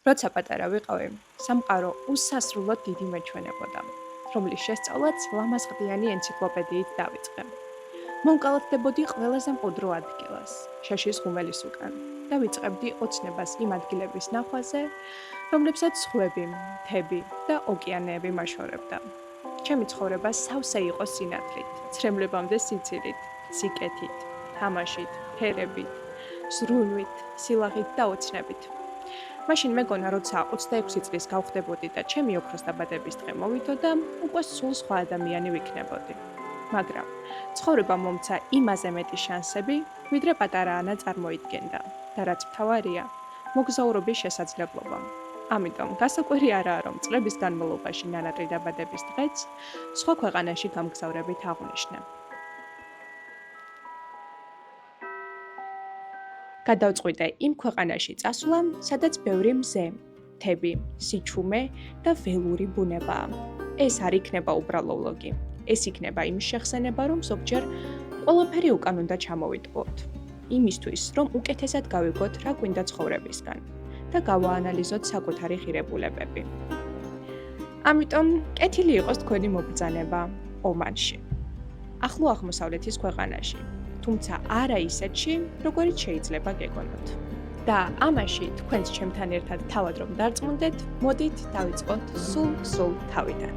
როცა პატარა ვიყავი, სამყარო უსასრულოდ დიდი მეჩვენებოდა, რომლის შესწავლაც ლამაზღდიანი ენციკლოპედიით დავიწყე. მომკალათდებოდი ყველაზე მყუდრო ადგილას, შეშის ღუმელის უკან და ვიწყებდი ოცნებას იმ ადგილების ნახვაზე, რომლებსაც ზღვები, მთები და ოკეანეები მაშორებდა. ჩემი ცხოვრება სავსე იყო სინათლით, ცრემლებამდე სიცილით, სიკეთით, თამაშით, ფერებით, ზრუნვით, სილაღით და ოცნებით. მაშინ მეგონა, როცა 26 წლის გავხდებოდი და ჩემი ოქროს დაბადების დღე მოვიდოდა, უკვე სულ სხვა ადამიანი ვიქნებოდი. მაგრამ ცხოვრება მომცა იმაზე მეტი შანსები, ვიდრე პატარა ანა წარმოიდგენდა და რაც მთავარია, მოგზაურობის შესაძლებლობა. ამიტომ გასაკვირი არაა, რომ წლების განმავლობაში ნანატრი დაბადების დღეც სხვა ქვეყანაში გამგზავრებით აღვნიშნე. გადავწყვიტე იმ ქვეყანაში წასვლა, სადაც ბევრი მზე, მთები, სიჩუმე და ველური ბუნებაა. ეს არ იქნება უბრალო ვლოგი. ეს იქნება იმის შეხსენება, რომ ზოგჯერ ყველაფერი უკან უნდა ჩამოვიტყუოთ. იმისთვის, რომ უკეთესად გავიგოთ, რა გვინდა ცხოვრებისგან და გავაანალიზოთ საკუთარი ღირებულებები. ამიტომ კეთილი იყოს თქვენი მობრძანება ომანში, ახლო აღმოსავლეთის ქვეყანაში. თუმცა არა ისეთში, როგორიც შეიძლება გეგონოთ. და ამაში თქვენც ჩემთან ერთად თავად რომ დარწმუნდეთ, მოდით დავიწყოთ სულ თავიდან.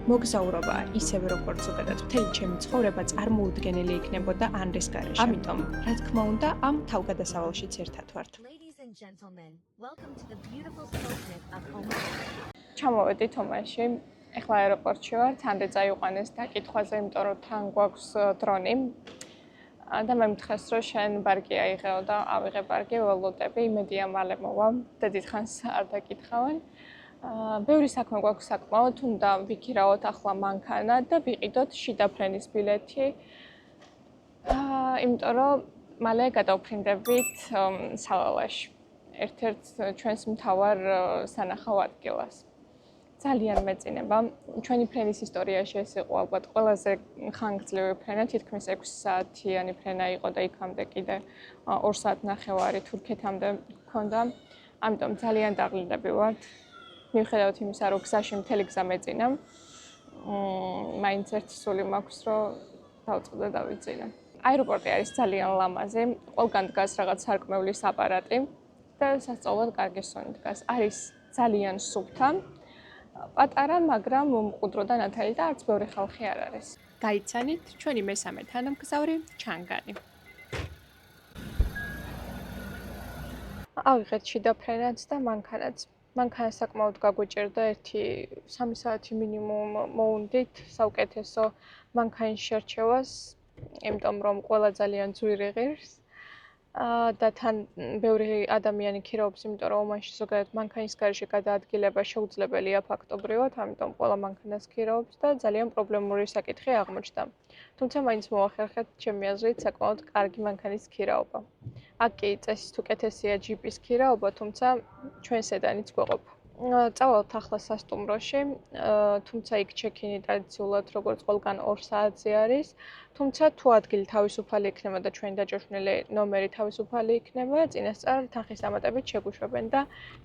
მოგზაურობა ისევე როგორც ზოგადად მთელი ჩემი ცხოვრება წარმოუდგენელი იქნებოდა ანრის გარეშე. ამიტომ, რა თქმა უნდა, ამ თავგადასავალშიც ერთად ვართ. ჩამოვედით ომანში. ეხლა აეროპორტში ვართ, ანრი წაიყვანეს დაკითხვაზე, იმიტომ რომ თან გვაქვს დრონი. და მე მითხრეს, რომ შენ ბარგი აიღეო და ავიღე ბარგი, ველოდები, იმედია მალე მოვა და დიდხანს არ დაკითხავენ. ბევრი საქმე გვაქვს საკმაოდ, უნდა ვიქირავოთ ახლა მანქანა და ვიყიდოთ შიდა ფრენის ბილეთი. იმიტომ რომ მალე გადავფრინდებით სალალაში, ერთ-ერთ ჩვენს მთავარ სანახავ ადგილას. ძალიან მეწინება. ჩვენი ფრენის ისტორიაში ეს იყო ალბათ ყველაზე ხანგრძლივი ფრენა, თითქმის 6 საათიანი ფრენა იყო და იქამდე კიდე 2 საათნახევარი თურქეთამდე ჰქონდა. ამიტომ ძალიან დაღლილები ვართ. მიუხედავად იმისა, რომ გზაში მთელი გზა მეწინა, მაინც ერთი სული მაქვს, რომ დავწყო და დავიძინე. აეროპორტი არის ძალიან ლამაზი, ყველგან დგას რაღაც სარკმევლის აპარატი და სასწაულად კარგი სუნი დგას. არის ძალიან სუფთა, პატარა, მაგრამ მყუდრო და ნათელი და არც ბევრი ხალხი არ არის. გაიცანით, ჩვენი მესამე თანამგზავრი ჩანგანი. ავიღეთ შიდა ფრენაც და მანქანაც. მანქანა საკმაოდ გაგვიჭირდა, 1-3 საათი მინიმუმ მოვუნდით საუკეთესო მანქანის შერჩევას, იმიტომ რომ ყველა ძალიან ძვირი ღირს. და თან ბევრი ადამიანი ქირაობს, იმიტომ რომ ომანში ზოგადად მანქანის გარეშე გადაადგილება შეუძლებელია ფაქტობრივად, ამიტომ ყველა მანქანას ქირაობს და ძალიან პრობლემური საკითხი აღმოჩნდა. თუმცა მაინც მოახერხეთ ჩემი აზრით საკმაოდ კარგი მანქანის ქირაობა. აქ კი წესით უკეთესია ჯიპის ქირაობა, თუმცა ჩვენ სედანიც გვეყოფა. წავალთ ახლა სასტუმროში, თუმცა იქ ჩეკინი ტრადიციულად როგორც ყველგან 2 საათზე არის. თუმცა თუ ადგილი თავისუფალი იქნება და ჩვენი დაჯოშნილი ნომერი თავისუფალი იქნება, წინასწარ თანხის დამატებით შეგვიშვებენ და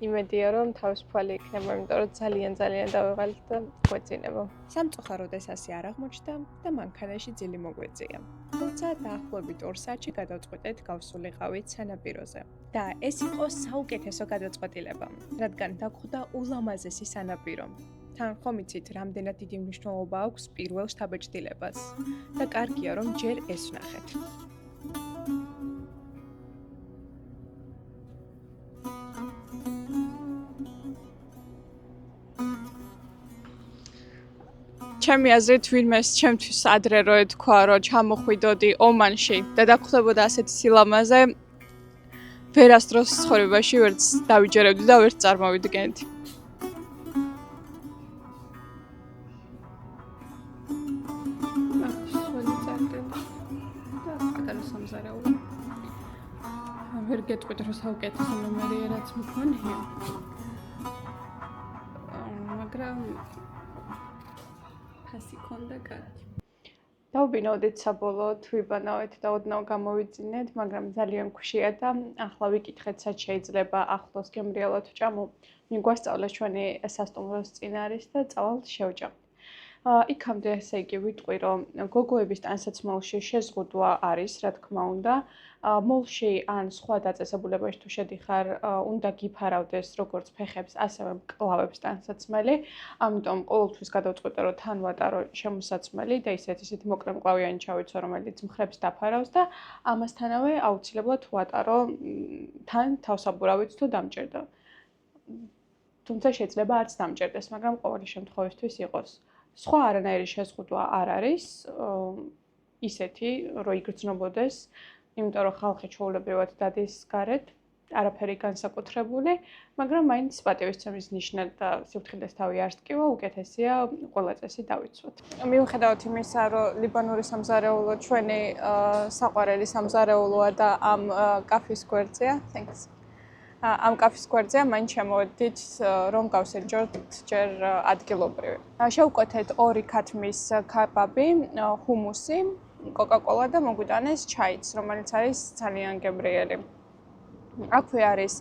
იმედია რომ თავისუფალი იქნება, იმიტომ რომ ძალიან დავეღალით და გვეწინება. სამწუხაროდ ეს ასე არ აღმოჩნდა და მანქანაში ძილი მოგვეწია. თუმცა დაახლოებით 2 საათში გადავწყვეტეთ გავსულიყავით სანაპიროზე. და ეს იყო საუკეთესო გადაწყვეტილება, რადგან დაგხვდა ულამაზესი სანაპირო. თან ხომ იცით, რამდენად დიდი მნიშვნელობა აქვს პირველ შთაბეჭდილებას და კარგია რომ ჯერ ეს ვნახეთ. ჩემი აზრით, ვინმეს ჩემთვის ადრე რო ეთქვა, რომ ჩამოხვიდოდი ომანში და დაგხვდებოდა ასეთი სილამაზე, ვერასდროს ცხოვრებაში ვერც დავიჯერებდი და ვერც წარმოვიდგენდი. ვერ გეტყვით, რომ საუკეთესო ნომერია, რაც მქონია. მაგრამ ფასი ქონდა კარგი. დავბინავდით საბოლოოდ, ვიბანავეთ და ოდნავ გამოვიძინეთ, მაგრამ ძალიან გვხშია და ახლა ვიკითხეთ, სად შეიძლება ახლოს გემრიელად ვჭამო. მიგვასწავლეს ჩვენი სასტუმროს წინ არის და წავალთ შევჭამთ. იქამდე ესე იგი ვიტყვი, რომ გოგოების ტანსაცმელში შეზღუდვა არის, რა თქმა უნდა. მოლში ან სხვა დაწესებულებაში თუ შედიხარ, უნდა გიფარავდეს როგორც ფეხებს, ასევე მკლავებს ტანსაცმელი. ამიტომ ყოველთვის გადავწყვეტე, რომ თან ვატარო შემოსაცმელი და ისეთი მოკლე მკლავიანი ჩავიცვა, რომელიც მხრებს დაფარავს და ამასთანავე აუცილებლად ვატარო თან თავსაბურავით თუ დამჭერდა. თუმცა შეიძლება არც დამჭერდეს, მაგრამ ყოველი შემთხვევისთვის იყოს. სხვა არანაირი შეზღუდვა არ არის, ისეთი, რომ იგრძნობოდეს, იმიტომ რომ ხალხი ჩვეულებრივად დადის გარეთ, არაფერი განსაკუთრებული, მაგრამ მაინც პატივისცემის ნიშნად და სიფრთხილეს თავი არ სკივა, უკეთესია ყველა წესი დავიცვათ. მიუხედავად იმისა, რომ ლიბანური სამზარეულო ჩვენი საყვარელი სამზარეულოა და ამ კაფის გვერდზეა, ამ კაფის გვერდზეა, მაინც შემოვედით, რომ გავსინჯოთ ჯერ ადგილობრივი. შევკვეთეთ 2 ქათმის ქაბაბი, ჰუმუსი, კოკა-კოლა და მოგვიტანეს ჩაიც, რომელიც არის ძალიან გემრიელი. აქვე არის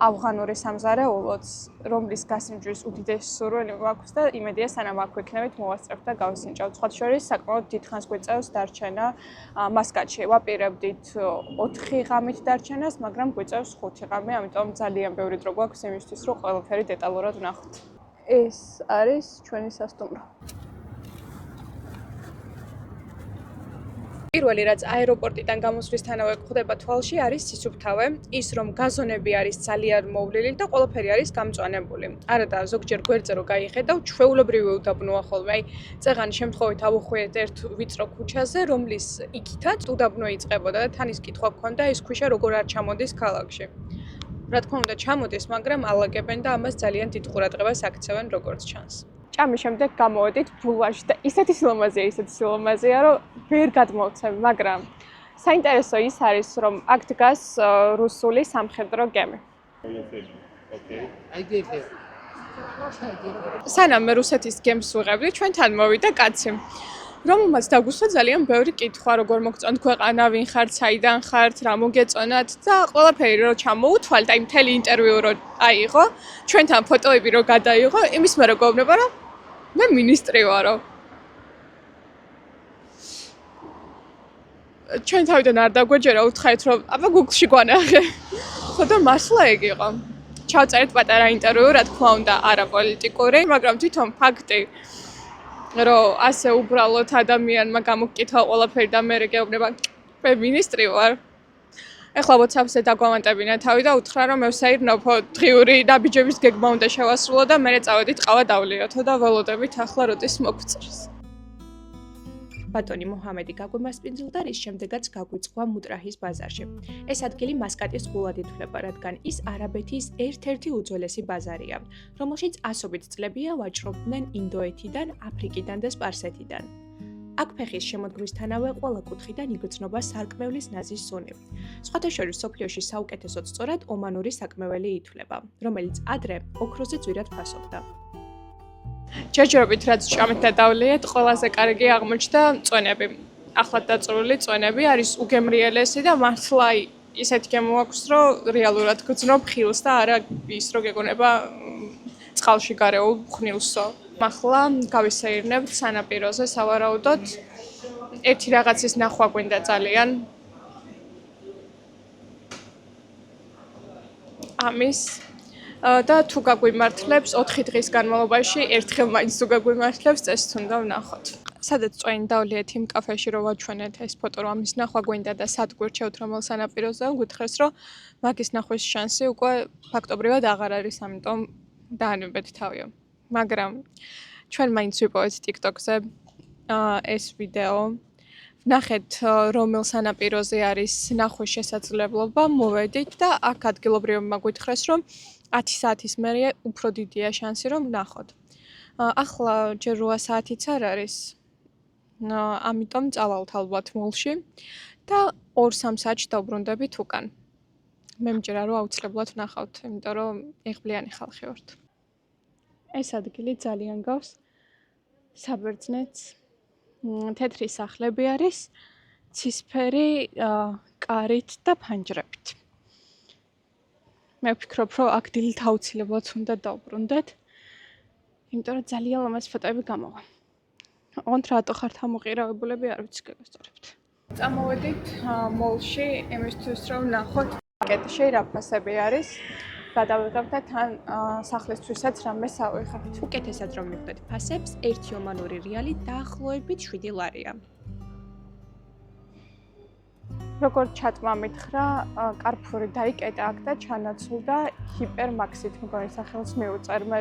ავღანური სამზარეულოც, რომლის გასინჯვის უდიდესი სურვილი მაქვს და იმედია სანამ აქ ვიქნებით მოვასწრებთ და გავსინჯავთ. სხვათა შორის საკმაოდ დიდხანს გვიწევს დარჩენა მასკატში. ვაპირებდით 4 ღამით დარჩენას, მაგრამ გვიწევს 5 ღამე, ამიტომ ძალიან ბევრი დრო გვაქვს იმისთვის, რომ ყველაფერი დეტალურად ვნახოთ. ეს არის ჩვენი სასტუმრო. პირველი რაც აეროპორტიდან გამოსვლისთანავე გვხვდება თვალში არის სისუფთავე, ის რომ გაზონები არის ძალიან მოვლილი და ყველაფერი არის გამწვანებული. არადა ზოგჯერ გვერდზე რო გაიხედავ, ჩვეულებრივი უდაბნოა ხოლმე. აი, წეღანი შემთხვევით ავუხვიეთ ერთ ვიწრო ქუჩაზე, რომლის იქითაც უდაბნო იწყებოდა და თან ის კითხვა გქონდა, ეს ქვიშა როგორ არ ჩამოდის ქალაქში. რა თქმა უნდა, ჩამოდის, მაგრამ ალაგებენ და ამას ძალიან დიდ ყურადღებას აქცევენ, როგორც ჩანს. ჭამის შემდეგ გამოვედით ბულვარში და ისეთი სილამაზეა, რომ ვერ გადმოვცემ, მაგრამ საინტერესო ის არის, რომ აქ დგას რუსული სამხედრო გემი. სანამ მე რუსეთის გემს ვიღებდი, ჩვენთან მოვიდა კაცი, რომელმაც დაგუსვა ძალიან ბევრი კითხვა, როგორ მოგწონთ ქვეყანა, ვინ ხართ, საიდან ხართ, რა მოგეწონათ და ყველაფერი რო ჩამოუთვალთ, აი მთელი ინტერვიუ რო აიღო, ჩვენთან ფოტოები რო გადაიღო, იმის მერე გვეუბნება, რომ მე მინისტრი ვარო. ჩვენ თავიდან არ დაგვეჯერა უთხრეთ, რომ აბა Google-ში გვანახე. ხო და მართლა ეგ იყო. ჩავწერეთ პატარა ინტერვიუ, რა თქმა უნდა, არა პოლიტიკური, მაგრამ თვითონ ფაქტი, რომ ასე უბრალოდ ადამიანმა გამოგკითხა ყველაფერი და მე გეუბნება, მე მინისტრი ვარ. ეხლა WhatsApp-ზე დაგვამატებინა თავი და უთხრა, რომ მე ვსაირნოფო დღიური ნაბიჯების გეგმა უნდა შევასრულო და მერე წავედით ყავა დავლიოთო და ველოდებით ახლა როდის მოგწრს. ბატონი მოჰამედი გაგვემასპინძლა რის შემდეგაც გაგვიწყვა მუტრაჰის ბაზარში. ეს ადგილი მასკატის გულად ითვლება, რადგან ის არაბეთის ერთ-ერთი უძველესი ბაზარია, რომელშიც ასობით წლებია ვაჭრობდნენ ინდოეთიდან, აფრიკიდან და სპარსეთიდან. აქ ფეხის შემოდგმისთანავე ყველა კუთხიდან იგრძნობა სარკმევლის ნაზის სუნი. სხვათა შორის მსოფლიოში საუკეთესოდ სწორად ომანური საკმეველი ითვლება, რომელიც ადრე ოქროზე ძვირად ფასობდა. ჯერჯერობით რაც ჭამეთ და დავლიეთ, ყველაზე კარგი აღმოჩნდა წვენები. ახლად დაწრული წვენები არის უგემრიელესი და მართლა ისეთი გემო აქვს, რომ რეალურად გძნობ ხილს და არა ის რო გეგონება წყალში გარეულ ხნილსო. ახლა გავისეირნებთ სანაპიროზე სავარაუდოდ. ერთი რაღაცის ნახვა გვინდა ძალიან. ამის და თუ გაგვიმართლებს 4 დღის განმავლობაში ერთხელ მაინც თუ გაგვიმართლებს წესით უნდა ვნახოთ. სადაც წვენი დავლიეთ იმ კაფეში რო ვაჩვენეთ ეს ფოტო რომ ამის ნახვა გვინდა და სად გვერჩევთ რომელ სანაპიროზე გითხრეს რომ მაგის ნახვის შანსი უკვე ფაქტობრივად აღარ არის, ამიტომ დაანებეთ თავიო. მაგრამ ჩვენ მაინც ვიპოვეთ TikTok-ზე ეს ვიდეო. ვნახეთ რომელ სანაპიროზე არის ნახვის შესაძლებლობა, მოვედით და აქ ადგილობრივებმა გითხრეს რომ 10 საათის მერე უფრო დიდია შანსი რომ ვნახოთ. ახლა ჯერ 8 საათიც არ არის. ამიტომ წავალთ ალბათ მოლში და 2-3 საათში დავბრუნდებით უკან. მე მჯერა რომ აუცილებლად ვნახავთ, იმიტომ რომ იღბლიანი ხალხი ვართ. ეს ადგილი ძალიან გავს საბერძნეთს, თეთრი სახლები არის, ცისფერი კარით და ფანჯრებით. მე ვფიქრობ, რომ აქ დილით აუცილებლად უნდა დავბრუნდეთ, იმიტომ რომ ძალიან ლამაზი ფოტოები გამოვა. ოღონდ რატო ხართ ამოყირავებულები, არ ვიცი გაგასწორებთ. წამოვედით მოლში იმისთვის, რომ ვნახოთ პაკეტში რა ფასები არის. გადავიღებ და თან სახლისთვისაც რამე სავიღებთ. უკეთესად რომ მივხვდეთ ფასებს, 1 ომანური რეალი დაახლოებით 7 ლარია. როგორც ჩატმა მითხრა, კარფური დაიკეტა აქ და ჩანაცვლდა ჰიპერმაქსით მგონი სახელს მიუწერ მე,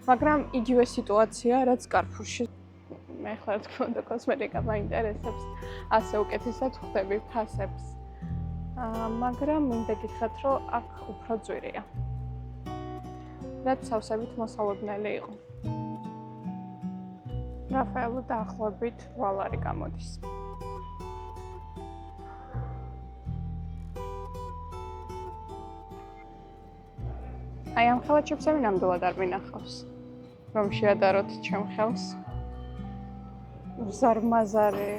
მაგრამ იგივე სიტუაცია, რაც კარფურში. მე ხლა რა თქმა უნდა კოსმეტიკა მაინტერესებს, ასე უკეთესად ხვდები ფასებს. მაგრამ მინდა გითხრათ, რომ აქ უფრო ძვირია. რაც სავსებით მოსალოდნელი იყო. რაფაელო დაახლოებით 8 ლარი გამოდის. აი ამ ხელაჩეფსები ნამდვილად არ მინახავს, რომ შეადაროთ ჩემ ხელს. ზარმაზარი.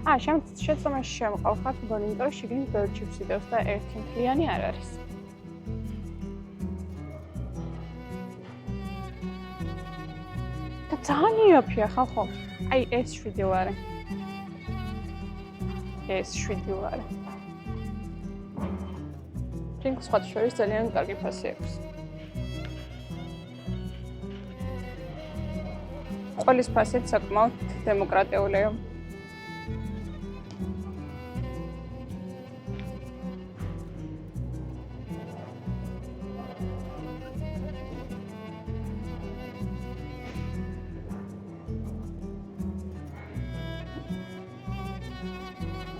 შეცდომაში შემყავხარ, მგონი, იმიტომ რომ შიგნით ბევრი ჩიფსი დევს და ერთი მთლიანი არ არის. და ძალიან იაფია ხალხო. აი ეს 7 ლარი. ეს 7 ლარი. Pink სხვა შორის ძალიან კარგი ფასი აქვს. ყოლის ფასით საკმაოდ დემოკრატიულია.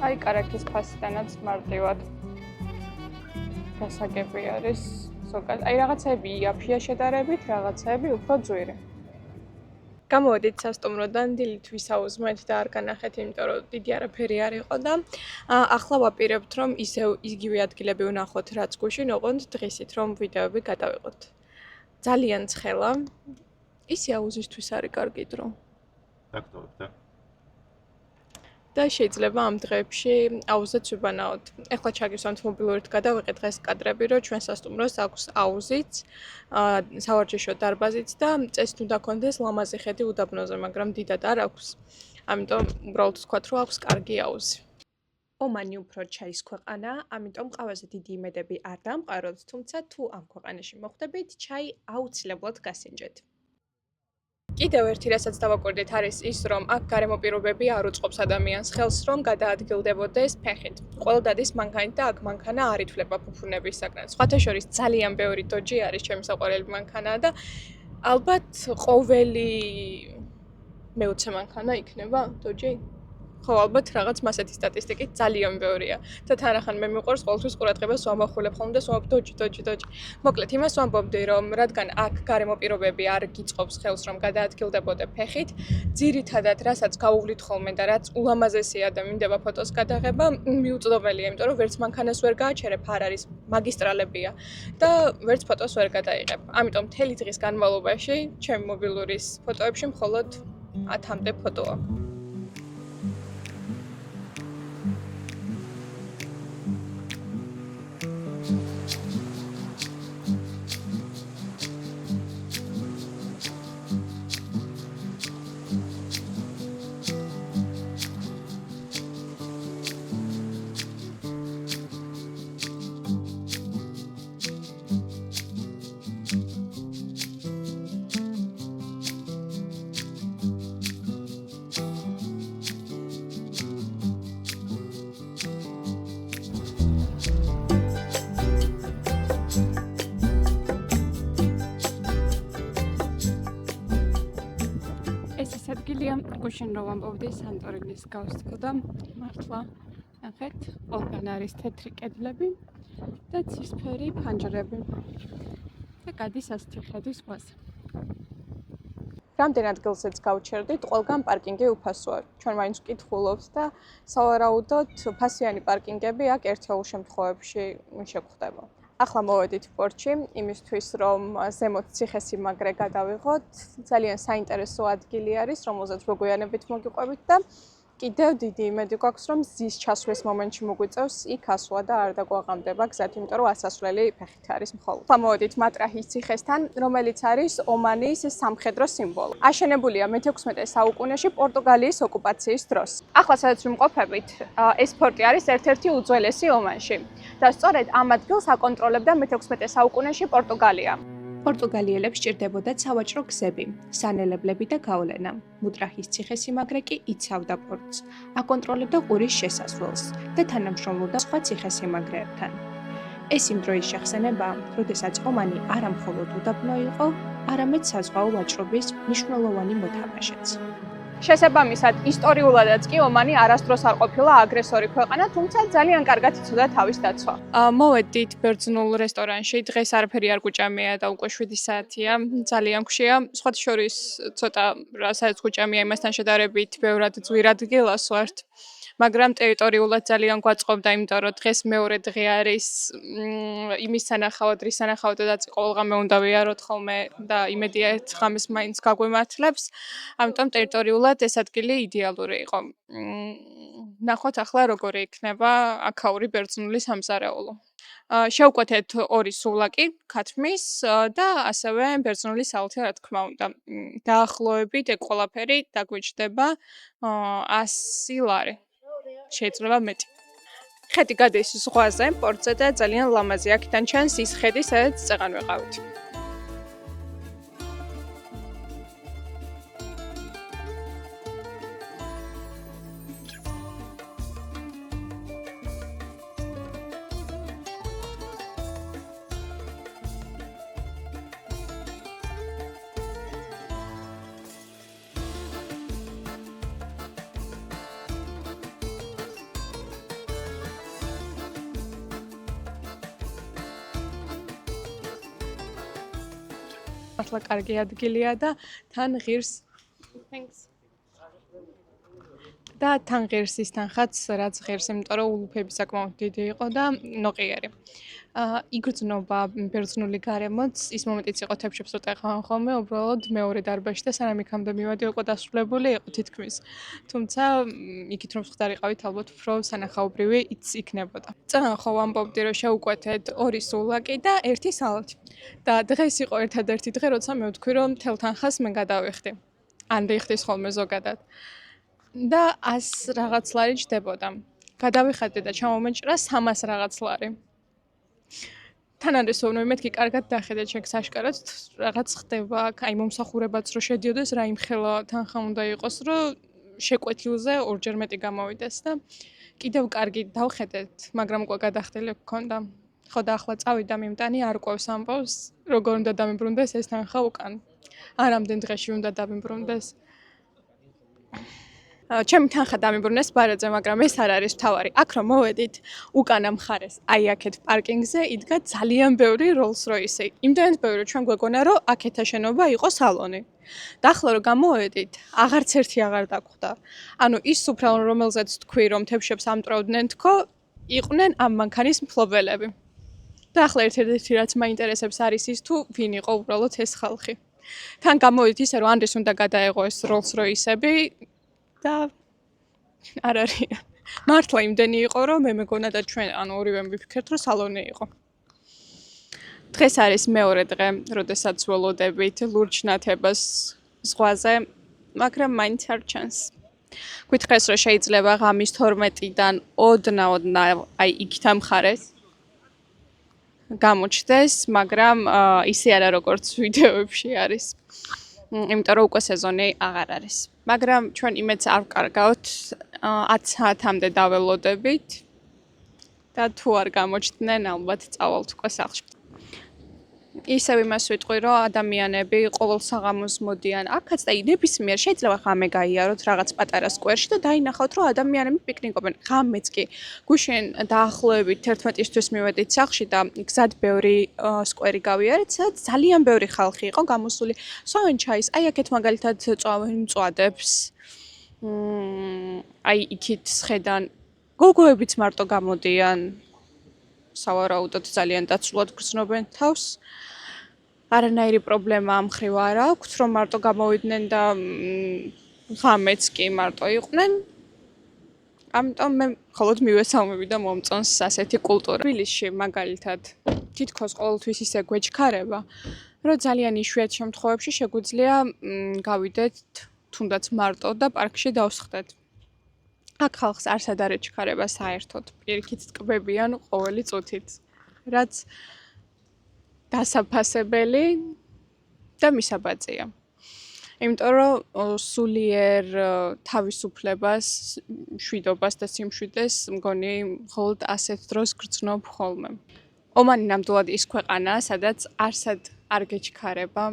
აი კარაქის ფასიდანაც მარტივად გასაგები არის ზოგადად. აი რაღაცები იაფია შედარებით, რაღაცები უფრო ძვირი. გამოვედით სასტუმროდან, დილით ვისაუზმეთ და არ განახეთ, იმიტომ რომ დიდი არაფერი არ იყო და ახლა ვაპირებთ, რომ ისევ იგივე ადგილები ვნახოთ, რაც გუშინ, ოღონდ დღისით, რომ ვიდეოები გადავიღოთ. ძალიან ცხელა. ისი აუზისთვის არის კარგი დრო. დაგტოვებ და და შეიძლება ამ დღეებში აუზეც ვიბანაოთ. ეხლა ჩაგისვამთ მობილურით გადავიღეთ დღეს კადრები, რომ ჩვენ სასტუმროს აქვს აუზიც, სავარჯიშო დარბაზიც და წესით უნდა კონდეს ლამაზი ხედი უდაბნოზე, მაგრამ დიდად არ აქვს. ამიტომ უბრალოდ ვთქვათ, რომ აქვს კარგი აუზი. ომანი უფრო ჩაის ქვეყანაა, ამიტომ ყავაზე დიდი იმედები არ დამყაროთ, თუმცა თუ ამ ქვეყანაში მოხვდებით, ჩაი აუცილებლად გასინჯეთ. კიდევ ერთი რასაც დავაკვირდით არის ის, რომ აქ გარემო პირობები არ უწყობს ადამიანს ხელს, რომ გადაადგილდებოდეს ფეხით. ყველა დადის მანქანით და აქ მანქანა არ ითვლება ფუფუნებისაგან. სხვათა შორის ძალიან ბევრი დოჯი არის ჩემი საყვარელი მანქანა და ალბათ ყოველი მეოცე მანქანა იქნება დოჯი. ხო, ალბათ რაღაც მასეთი სტატისტიკით ძალიან ბევრია. და თანახან მე მიყვარს ყოველთვის ყურადღებას ვამახვილებ ხოლმე და ვამბობ დოჯი. მოკლედ იმას ვამბობდი, რომ რადგან აქ გარემო პირობები არ გიწყობს ხელს, რომ გადაადგილდებოდე ფეხით, ძირითადად რასაც გავუვლით ხოლმე და რაც ულამაზესია და მინდება ფოტოს გადაღება, მიუწვდომელია, იმიტომ რომ ვერც მანქანას ვერ გააჩერებ, არ არის მაგისტრალებია და ვერც ფოტოს ვერ გადაიღებ. ამიტომ მთელი დღის განმავლობაში ჩემი მობილურის ფოტოებში მხოლოდ 10-მდე ფოტოა. ადგილია გუშინ რომ ვამბობდი სანტორინის გავსწრდა და მართლა ნახეთ, ყველგან არის თეთრი კედლები და ცისფერი ფანჯრები და გადის ასეთი ხედი ზღვაზე. რამდენ ადგილზეც გავჩერდით, ყველგან პარკინგი უფასოა. ჩვენ მაინც ვკითხულობთ და სავარაუდოდ ფასიანი პარკინგები აქ ერთეულ შემთხვევებში შეგვხვდება. ახლა მოვედით პორტში, იმისთვის რომ ზემოთ ციხესიმაგრე გადავიღოთ. ძალიან საინტერესო ადგილი არის, რომელზეც მოგვიანებით მოგიყვებით და კიდევ დიდი იმედი გვაქვს, რომ ზის ჩასვლის მომენტში მოგვიწევს იქ ასვლა და არ დაგვაღამდება გზად, იმიტომ რომ ასასვლელი ფეხით არის მხოლოდ. ახლა მოვედით მატრაჰის ციხესთან, რომელიც არის ომანის სამხედრო სიმბოლო. აშენებულია მე-16 საუკუნეში პორტუგალიის ოკუპაციის დროს. ახლა სადაც ვიმყოფებით, ეს პორტი არის ერთ-ერთი უძველესი ომანში და სწორედ ამ ადგილს აკონტროლებდა მე-16 საუკუნეში პორტუგალია. პორტუგალიელებს სჭირდებოდათ სავაჭრო გზები, სანელებლები და გავლენა. მუტრაჰის ციხესიმაგრე კი იცავდა პორტს, აკონტროლებდა ყურის შესასვლელს და თანამშრომლობდა სხვა ციხესიმაგრეებთან. ეს იმ დროის შეხსენებაა, როდესაც ომანი არა მხოლოდ უდაბნო იყო, არამედ საზღვაო ვაჭრობის მნიშვნელოვანი მოთამაშეც. შესაბამისად, ისტორიულადაც კი ომანი არასდროს არ ყოფილა აგრესორი ქვეყანა, თუმცა ძალიან კარგად იცოდა თავის დაცვა. მოვედით ბერძნულ რესტორანში, დღეს არაფერი არ გუჭამია და უკვე 7 საათია, ძალიან გვშია. სხვათა შორის ცოტა რასაც გუჭამია იმასთან შედარებით, ბევრად ძვირ ადგილას ვართ. მაგრამ ტერიტორიულად ძალიან გვაწყობდა, იმიტომ რომ დღეს მეორე დღე არის იმის სანახავად, რის სანახავადაც ყოველღამე უნდა ვიაროთ ხოლმე და იმედია ერთ ღამეს მაინც გაგვემართლებს. ამიტომ ტერიტორიულად ეს ადგილი იდეალური იყო. ნახოთ ახლა როგორი იქნება აქაური ბერძნული სამზარეულო. შევკვეთეთ 2 სულაკი ქათმის და ასევე ბერძნული საალთი, რა თქმა უნდა. დაახლოებით ეგ ყველაფერი დაგვიჭდება 100 ლარი. შეიძლება მეტი. ხედი გადის ზღვაზე, პორტზე და ძალიან ლამაზი. აქედან ჩანს ის ხედი, სადაც წეღან ვიყავით. მართლა კარგი ადგილია და თან ღირს ის თანხაც რაც ღირს, იმიტომ რომ ულუფები საკმაოდ დიდი იყო და ნოყიერი. იგრძნობა ბერძნული გარემოც, ის მომენტიც იყო თებშებს რო ტეხავენ ხოლმე, უბრალოდ მეორე დარბაზში და სანამ იქამდე მივედი უკვე დასრულებული იყო თითქმის. თუმცა იქით რომ ხდარიყავით, ალბათ უფრო სანახაობრივი იქნებოდა. წანა ხო ვამბობდი რომ შევკვეთეთ 2 სულაკი და 1 საალთი. და დღეს იყო ერთადერთი დღე, როცა მე ვთქვი რომ მთელ თანხას მე გადავიხდი. ან ვიხდის ხოლმე ზოგადად. და 100 რაღაც ლარი ჯდებოდა. გადავიხადე და ჩამომეჭრა 300 რაღაც ლარი. თანადროულობრივ მეთქი კარგად დახედე ჩეკს აშკარად რაღაც ხდება აქ, აი მომსახურებაც რო შედიოდეს, რა იმხელა თანხა უნდა იყოს, რომ შეკვეთილზე ორჯერ მეტი გამოვიდეს და კიდევ კარგი დავხედეთ, მაგრამ უკვე გადახდილი გქონდა. ხო და ახლა წავიდა მიმტანი არ ყვევს ამბავს, როგორ უნდა დამიბრუნდეს ეს თანხა უკან. არ ამდენ დღეში უნდა დამიბრუნდეს. ჩემი თანხა დამიბრუნეს ბარაძე, მაგრამ ეს არ არის თავარი. აქ რომ მოვედით, უკანა მხარეს, აი აქეთ პარკინგზე იდგა ძალიან ბევრი Rolls-Royce. იმდენად ბევრი, ჩვენ გვეგონა, რომ აქეთა შენობა იყო სალონი. და ახლა რომ გამოვედით, აღარც ერთი აღარ დაგვხვდა. ანუ ის სუფრალო, რომელზეც თქვი, რომ თებშებს ამტვრევდნენ თქო, იყვნენ ამ მანქანის მფლობელები. და ახლა ერთ-ერთი რაც მაინტერესებს არის ის თუ ვინ იყო უბრალოდ ეს ხალხი. თან გამოვედით ისე, რომ ანდრეს უნდა გადაეღო ეს Rolls-Royce-ები და არ არის. მართლა იმდენი იყო, რომ მე მეგონა და ჩვენ ანუ ორივე ვიფიქრეთ, რომ სალონი იყო. დღეს არის მეორე დღე, როდესაც ველოდებით ლურჯ-ნათებას ზღვაზე, მაგრამ მაინც არ ჩანს. გითხრეს, რომ შეიძლება ღამის 12-დან ოდნავ აი იქით ამ მხარეს გამოჩნდეს, მაგრამ ისე არა როგორც ვიდეოებში არის. იმიტომ რომ უკვე სეზონი აღარ არის. მაგრამ ჩვენ იმედს არ ვკარგავთ, 10 საათამდე დაველოდებით და თუ არ გამოჩნდნენ, ალბათ წავალთ უკვე სახლში. ისევ იმას ვიტყვი, რომ ადამიანები ყოველ საღამოს მოდიან აქაც და ნებისმიერ შეიძლება ღამე გაიაროთ რაღაც პატარა სკვერში და დაინახავთ, რომ ადამიანები პიკნიკობენ. ღამეც კი გუშინ დაახლოებით 11-ისთვის მივედით სახლში და გზად ბევრი სკვერი გავიარეთ, სადაც ძალიან ბევრი ხალხი იყო გამოსული. სვავენ ჩაის, აი აქეთ მაგალითად წვავენ მწვადებს. აი იქით სხედან გოგოებიც მარტო გამოდიან. სავარაუდოდ ძალიან დაცულად გრძნობენ თავს. არანაირი პრობლემა ამ მხრივ არ აქვს, რომ მარტო გამოვიდნენ და ღამეც კი მარტო იყვნენ. ამიტომ მე მხოლოდ მივესალმები და მომწონს ასეთი კულტურა. თბილისში მაგალითად თითქოს ყოველთვის ისე გვეჩქარება, რომ ძალიან იშვიათ შემთხვევებში შეგვიძლია გავიდეთ თუნდაც მარტო და პარკში დავსხდეთ. აქ ხალხს არსად არ ეჩქარება საერთოდ, პირიქით ტკბებიან ყოველი წუთით, რაც დასაფასებელი და მისაბაძია. იმიტომ რომ სულიერ თავისუფლებას, მშვიდობას და სიმშვიდეს მგონი მხოლოდ ასეთ დროს გრძნობ ხოლმე. ომანი ნამდვილად ის ქვეყანაა, სადაც არსად არ გეჩქარება,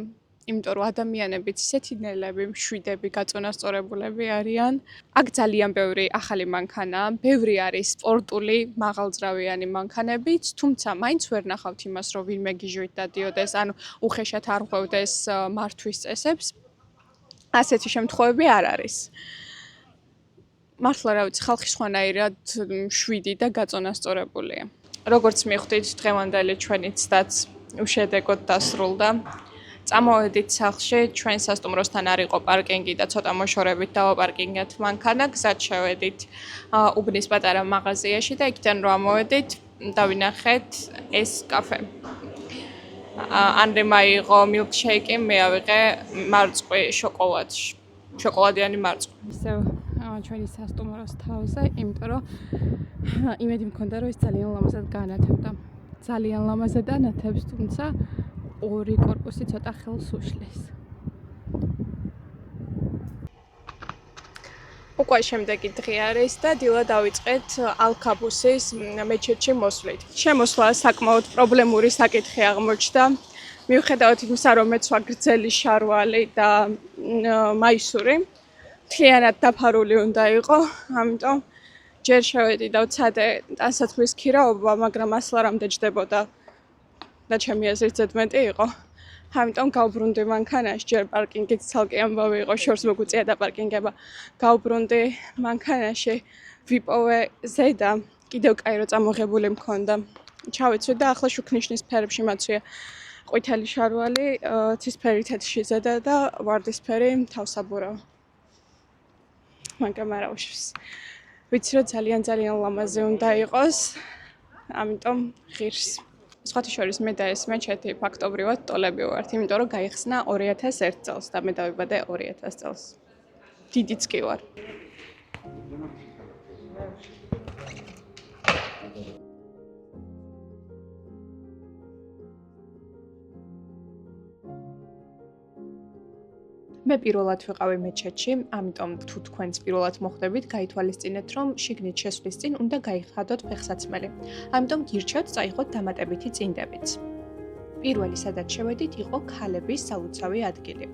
იმიტომ რომ ადამიანებიც ისეთი ნელები, მშვიდები, გაწონასწორებულები არიან. აქ ძალიან ბევრი ახალი მანქანაა, ბევრი არის სპორტული, მაღალძრავიანი მანქანებიც, თუმცა მაინც ვერ ნახავთ იმას, რომ ვინმე გიჟვით დადიოდეს, ანუ უხეშად არ ღვევდეს მართვის წესებს. ასეთი შემთხვევები არ არის. მართლა რა ვიცი, ხალხი სხვანაირად მშვიდი და გაწონასწორებულია. როგორც მივხვდით, დღევანდელი ჩვენი ცდაც უშედეგოდ დასრულდა. წამოვედით სახლში, ჩვენ სასტუმროსთან არ იყო პარკინგი და ცოტა მოშორებით დავაპარკინგეთ მანქანა, გზად შევედით უბნის პატარა მაღაზიაში და იქიდან რომ ამოვედით, დავინახეთ ეს კაფე. ანრე მაიღო მილკშეიკი, მე ავიღე მარწყვი შოკოლადში. შოკოლადიანი მარწყვი. ისევ ჩვენი სასტუმროს თავზე, იმიტომ რომ იმედი მქონდა, რომ ეს ძალიან ლამაზად განათებდა. ძალიან ლამაზად ანათებს, თუმცა ორი კორპუსი ცოტა ხელს უშლის. უკვე შემდეგი დღე არის და დილა დავიწყეთ ალ-ქაბუსის მეჩეთში მოსვლით. შემოსვლა საკმაოდ პრობლემური საკითხი აღმოჩნდა. მიუხედავად იმისა, რომ მეცვა გრძელი შარვალი და მაისური, მთლიანად დაფარული უნდა იყო, ამიტომ ჯერ შევედი და ვცადე ტანსაცმლის ქირაობა, მაგრამ ასლა რამდენ ჯდებოდა და ჩემი აზრით ზედმეტი იყო. ამიტომ გავბრუნდი მანქანაში, ჯერ პარკინგით ცალკე ამბავი იყო, შორს მოგვიწია დაპარკინგება. გავბრუნდი მანქანაში, ვიპოვე ზედა, კიდევ კაირო წამოღებული მქონდა. ჩავეცვი და ახლა შუქნიშნის ფერებში მაცვია ყვითელი შარვალი, ცისფერი თეთრში ზედა და ვარდისფერი თავსაბურავი. მაგრამ არა უშვის. ვიცი რომ ძალიან ლამაზი უნდა იყოს, ამიტომ ღირს. სხვათა შორის მე და ეს მეჩეთი ფაქტობრივად ტოლები ვართ, იმიტომ რომ გაიხსნა 2001 წელს და მე დავიბადე 2000 წელს. დიდიც კი ვარ. მე პირველად ვიყავი მეჩეთში, ამიტომ თუ თქვენც პირველად მოხდებით, გაითვალისწინეთ, რომ შიგნით შესვლის წინ უნდა გაიხადოთ ფეხსაცმელი. ამიტომ გირჩევთ წაიღოთ დამატებითი წინდებიც. პირველი, სადაც შევედით, იყო ქალების სალოცავი ადგილი.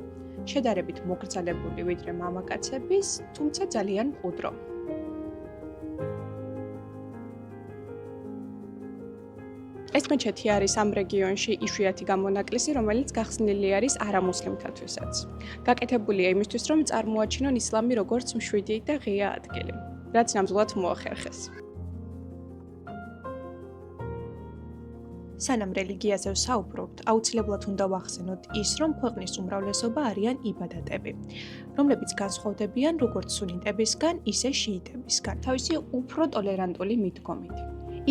შედარებით მოგრძალებული ვიდრე მამაკაცების, თუმცა ძალიან მყუდრო. ეს მეჩეთი არის ამ რეგიონში იშვიათი გამონაკლისი, რომელიც გახსნილი არის არამუსლიმთათვისაც. გაკეთებულია იმისთვის, რომ წარმოაჩინონ ისლამი როგორც მშვიდი და ღია ადგილი, რაც ნამდვილად მოახერხეს. სანამ რელიგიაზე ვსაუბრობთ, აუცილებლად უნდა ვახსენოთ ის, რომ ქვეყნის უმრავლესობა არიან იბადატები, რომლებიც განსხვავდებიან როგორც სუნიტებისგან, ისე შიიტებისგან, თავისი უფრო ტოლერანტული მიდგომით.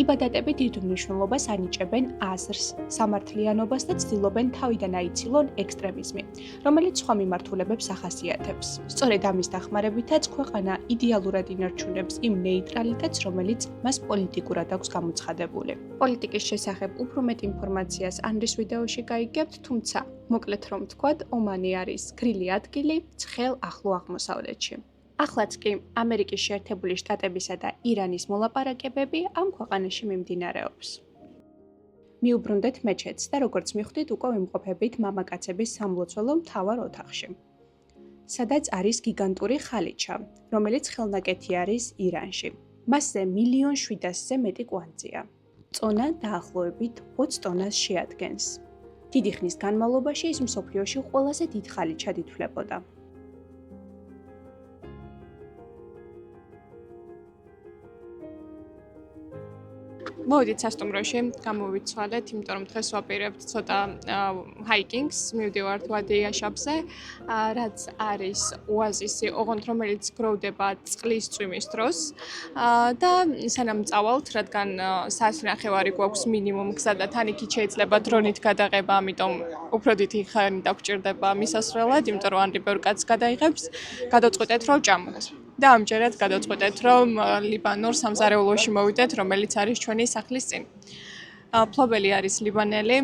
იბადატები დიდ მნიშვნელობას ანიჭებენ აზრს, სამართლიანობას და ცდილობენ თავიდან აიცილონ ექსტრემიზმი, რომელიც სხვა მიმართულებებს ახასიათებს. სწორედ ამის დახმარებითაც ქვეყანა იდეალურად ინარჩუნებს იმ ნეიტრალიტეტს, რომელიც მას პოლიტიკურად აქვს გამოცხადებული. პოლიტიკის შესახებ უფრო მეტ ინფორმაციას ანრის ვიდეოში გაიგებთ, თუმცა, მოკლედ რომ ვთქვათ, ომანი არის გრილი ადგილი ცხელ ახლო აღმოსავლეთში. ახლაც კი ამერიკის შეერთებული შტატებისა და ირანის მოლაპარაკებები ამ ქვეყანაში მიმდინარეობს. მიუბრუნდეთ მეჩეთს და როგორც მივხვდით, უკვე ვიმყოფებით მამაკაცების სამლოცველო მთავარ ოთახში, სადაც არის გიგანტური ხალიჩა, რომელიც ხელნაკეთი არის ირანში. მასზე 1,700,000-ზე მეტი კვანძია. წონა დაახლოებით 20 ტონას შეადგენს. დიდი ხნის განმავლობაში ის მსოფლიოში ყველაზე დიდ ხალიჩად ითვლებოდა. მოვიდით სასტუმროში, გამოვიცვალეთ, იმიტომ რომ დღეს ვაპირებთ ცოტა ჰაიკინგს, მივდივართ ვადი იაშაბზე, რაც არის ოაზისი, ოღონდ რომელიც გროვდება წყლის წვიმის დროს და სანამ წავალთ, რადგან საათი ნახევარი გვაქვს მინიმუმ გზა და თან იქით შეიძლება დრონით გადაღება, ამიტომ უფრო დიდი ხანი დაგვჭირდება მისასვლელად, იმიტომ რომ ანრი ბევრი კაცს გადაიღებს, გადავწყვიტეთ რომ ჭამოთ. და ამჯერად გადავწყვეტეთ, რომ ლიბანურ სამზარეულოში მოვიდეთ, რომელიც არის ჩვენი სახლის წინ. ფლობელი არის ლიბანელი,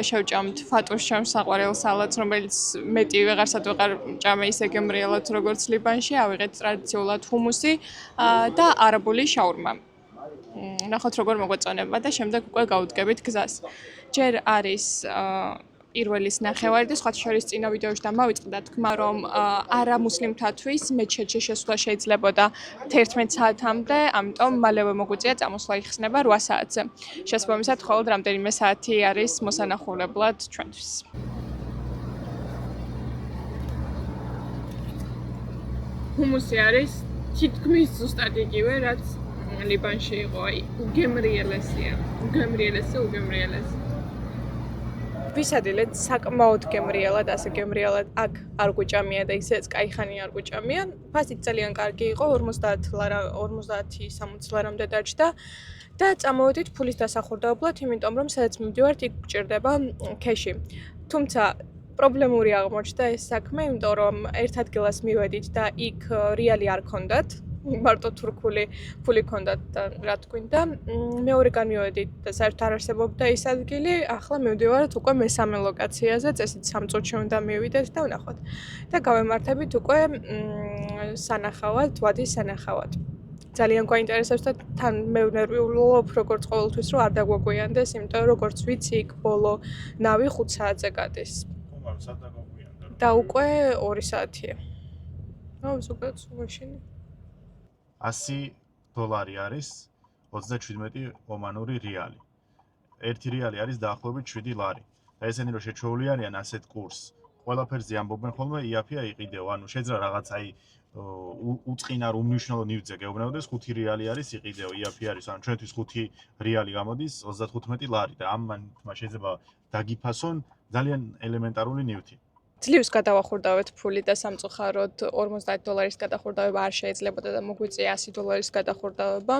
შევჭამთ ფატუშ ჩემს საყვარელ სალატს, რომელიც მეტი ვეღარსად ვეღარ ჭამე ისე გემრიელად, როგორც ლიბანში, ავიღეთ ტრადიციულად ჰუმუსი და არაბული შაურმა. ნახოთ როგორ მოგვეწონება და შემდეგ უკვე გავუდგებით გზას. ჯერ არის პირველის ნახევარი და სხვათა შორის წინა ვიდეოში და მავიწყდა თქმა, რომ არამუსლიმთათვის მეჩეთში შესვლა შეიძლებოდა 11 საათამდე, ამიტომ მალევე მოგვიწია წამოსვლა იხსნება 8 საათზე. შესაბამისად, მხოლოდ რამდენიმე საათი არის მოსანახულებლად ჩვენთვის. ჰუმუსი არის თითქმის ზუსტად იგივე, რაც ლიბანში იყო, აი, უგემრიელესია. უგემრიელესი. ვისადილეთ საკმაოდ გემრიელად, ასე გემრიელად აქ არ გვჭამია და ისეც кайხანი არ გვჭამია. ფასით ძალიან კარგი იყო, 50-60 ლარამდე დაჯდა და წამოვედით ფულის დასახურდებლად, იმიტომ რომ სადაც მივდივართ, იქ გვჭირდება ქეში. თუმცა პრობლემური აღმოჩნდა ეს საქმე, იმიტომ რომ ერთ ადგილას მივედით და იქ რეალი არ ქონდათ. მარტო თურქული ფული ქონდათ და რა თქინდა. მეორეგან მივედით და საერთოდ არ არსებობდა ის ადგილი. ახლა მივდივართ უკვე მესამე ლოკაციაზე, წესით 3 წუთში უნდა მივიდეთ და ვნახოთ. და გავემართებით უკვე სანახავად, ვადის სანახავად. ძალიან გვაინტერესებს და თან მე ვნერვიულობ როგორც ყოველთვის რომ არ დაგვაგვიანდეს, იმიტომ რომ როგორც ვიცი, იქ ბოლო ნავი 5 საათზე გადის. და უკვე 2 საათია. ზოგადად მაშინ $100 არის 37 ომანური რეალი. 1 რეალი არის დაახლოებით 7 ლარი. და ესენი რომ შეჩვეული არიან ასეთ კურსს, ყველაფერზე ამბობენ ხოლმე იაფია იყიდეო. ანუ შეიძლება რაღაც აი უწყინარ უმნიშვნელო ნივთზე გეუბნებოდეს 5 რეალი არის იყიდეო, იაფი არის. ანუ ჩვენთვის 5 რეალი გამოდის 35 ლარი და ამან შეიძლება დაგიფასონ ძალიან ელემენტარული ნივთი. ძლივს გადავახურდავეთ ფული და სამწუხაროდ $50 გადახურდავება არ შეიძლებოდა და მოგვიწია $100 გადახურდავება.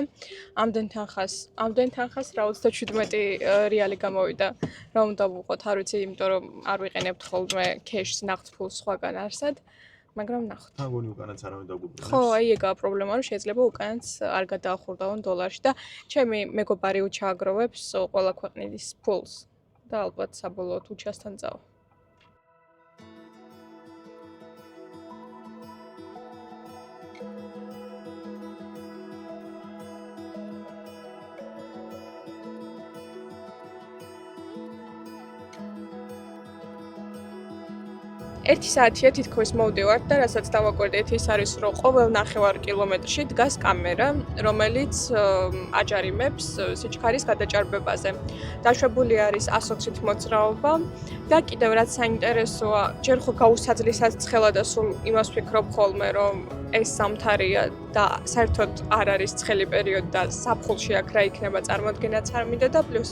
ამდენ თანხას რა 37 რეალი გამოვიდა. რა უნდა ვუყოთ, არ ვიცი, იმიტომ რომ არ ვიყენებთ ხოლმე cash-ს, ნახტ ფულს სხვაგან არსად, მაგრამ ნახოთ. თაგონი უკანაც არავინ დაგვიბრუნებს. ხო, აი ეგაა პრობლემა, რომ შეიძლება უკანაც არ გადაახურდავონ დოლარში და ჩემი მეგობარი უჩააგროვებს ყველა ქვეყნის ფულს და ალბათ საბოლოოდ უჩასთან წავა. ერთი საათია თითქოს მოვდივართ და რასაც დავაკვირდეთ ის არის, რომ ყოველ 9 კილომეტრში დგას კამერა, რომელიც აჯარიმებს სიჩქარის გადაჭარბებაზე. დაშვებული არის 120-ით მოძრაობა და კიდევ რაც საინტერესოა, ჯერ ხო გაუსაძლისად ცხელა და სულ იმას ვფიქრობ ხოლმე, რომ ეს სამთარია და საერთოდ არ არის ცხელი პერიოდი და საფხულში აქ რა იქნება წარმოადგენაც არ მინდა და პლუს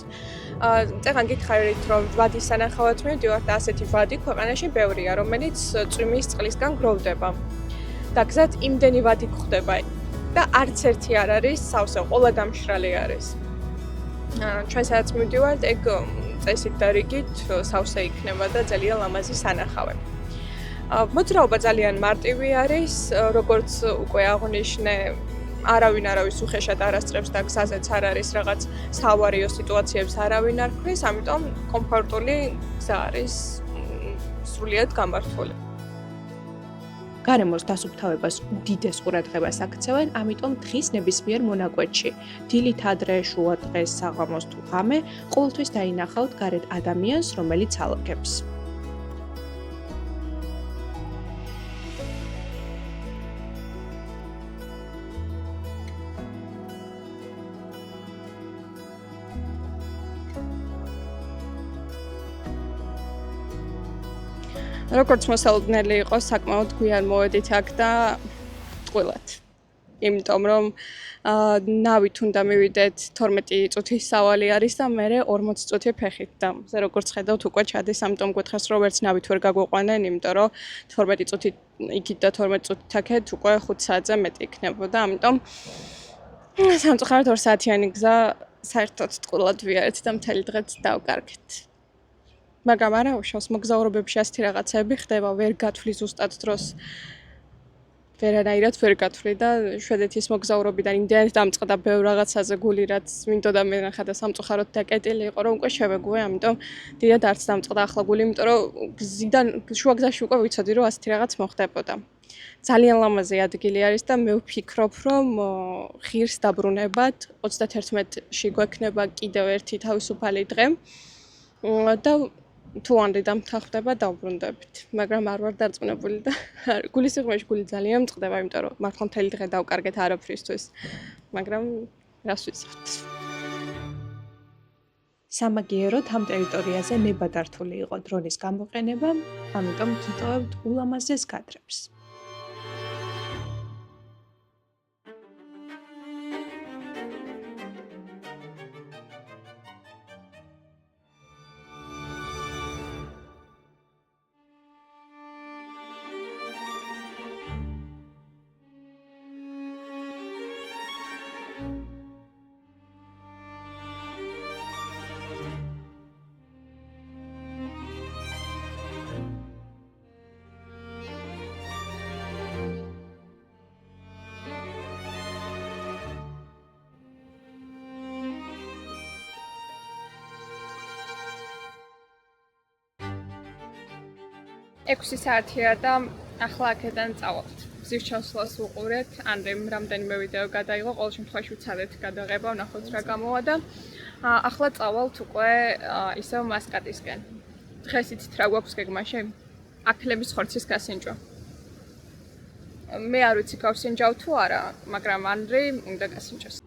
წეგან გითხარით, რომ ვადის სანახავად მივდივართ და ასეთი ვადი ქვეყანაში ბევრია, რომელიც წვიმის წყლისგან გროვდება. და გზად იმდენი ვადი გვხდება და არც ერთი არ არის სავსე, ყველა დამშრალი არის. ჩვენ სადაც მივდივართ, ეგ წესით და რიგით სავსე იქნება და ძალიან ლამაზი სანახავი. მოძრაობა ძალიან მარტივი არის, როგორც უკვე აღნიშნე, არავინ არავის უხეშად არ ასწრებს და გზაზეც არ არის რაღაც საავარიო სიტუაციებს არავინ არ ქმნის, ამიტომ კომფორტული გზა არის სრულიად გამართული. გარემოს დასუფთავებას უდიდეს ყურადღებას აქცევენ, ამიტომ დღის ნებისმიერ მონაკვეთში, დილით ადრე, შუა დღეს, საღამოს თუ ღამე, ყოველთვის დაინახავთ გარეთ ადამიანს, რომელიც ალაგებს. როგორც მოსალოდნელი იყო, საკმაოდ გვიან მოვედით აქ და ტყუილად. იმიტომ რომ ნავით უნდა მივიდეთ 12 წუთის სავალი არის და მე 40 წუთი ფეხით და ზე როგორც ხედავთ უკვე ჩადის, ამიტომ გითხრას რომ ვერც ნავით ვერ გაგვიყვანენ, იმიტომ რომ 12 წუთი იქით და 12 წუთით აქეთ უკვე 5 საათზე მეტი იქნებოდა, ამიტომ სამწუხაროდ 2 საათიანი გზა საერთოდ ტყუილად ვიარეთ და მთელი დღეც დავკარგეთ. მაგრამ არა უშავს მოგზაურობებში ასეთი რაღაცები ხდება, ვერ გათვლი ზუსტად დროს. ვერანაირად ვერ გათვლი და შვედეთის მოგზაურობიდან იმდენად დამწყდა ბევრ რაღაცაზე გული, რაც მინდოდა მე ნახა და სამწუხაროდ დაკეტილი იყო, რომ უკვე შევეგუე, ამიტომ დიდად არც დამწყდა ახლა გული, იმიტომ რომ გზიდან შუა გზაში უკვე ვიცოდი, რომ ასეთი რაღაც მოხდებოდა. ძალიან ლამაზი ადგილი არის და მე ვფიქრობ, რომ ღირს დაბრუნებად 31-ში გვექნება კიდევ ერთი თავისუფალი დღე და თუ ანრი დამთანხმდება დავბრუნდებით, მაგრამ არ ვარ დარწმუნებული და გულისიღრმეში გული ძალიან მწყდება, იმიტომ რომ მართლა მთელი დღე დავკარგეთ არაფრისთვის, მაგრამ რას ვიცავთ. სამაგიეროდ ამ ტერიტორიაზე ნებადართული იყო დრონის გამოყენება, ამიტომ ვიტოვებთ ულამაზეს კადრებს. ექვსი საათია და ახლა აქედან წავალთ. გზის ჩასვლას ვუყურეთ, ანრემ რამდენიმე ვიდეო გადაიღო, ყოველ შემთხვევაში ვცადეთ გადაღება, ვნახოთ რა გამოვა და ახლა წავალთ უკვე ისევ მასკატისკენ. დღეს იცით რა გვაქვს გეგმაში? აქლემის ხორცის გასინჯვა. მე არ ვიცი გავსინჯავ თუ არა, მაგრამ ანრი უნდა გასინჯოს.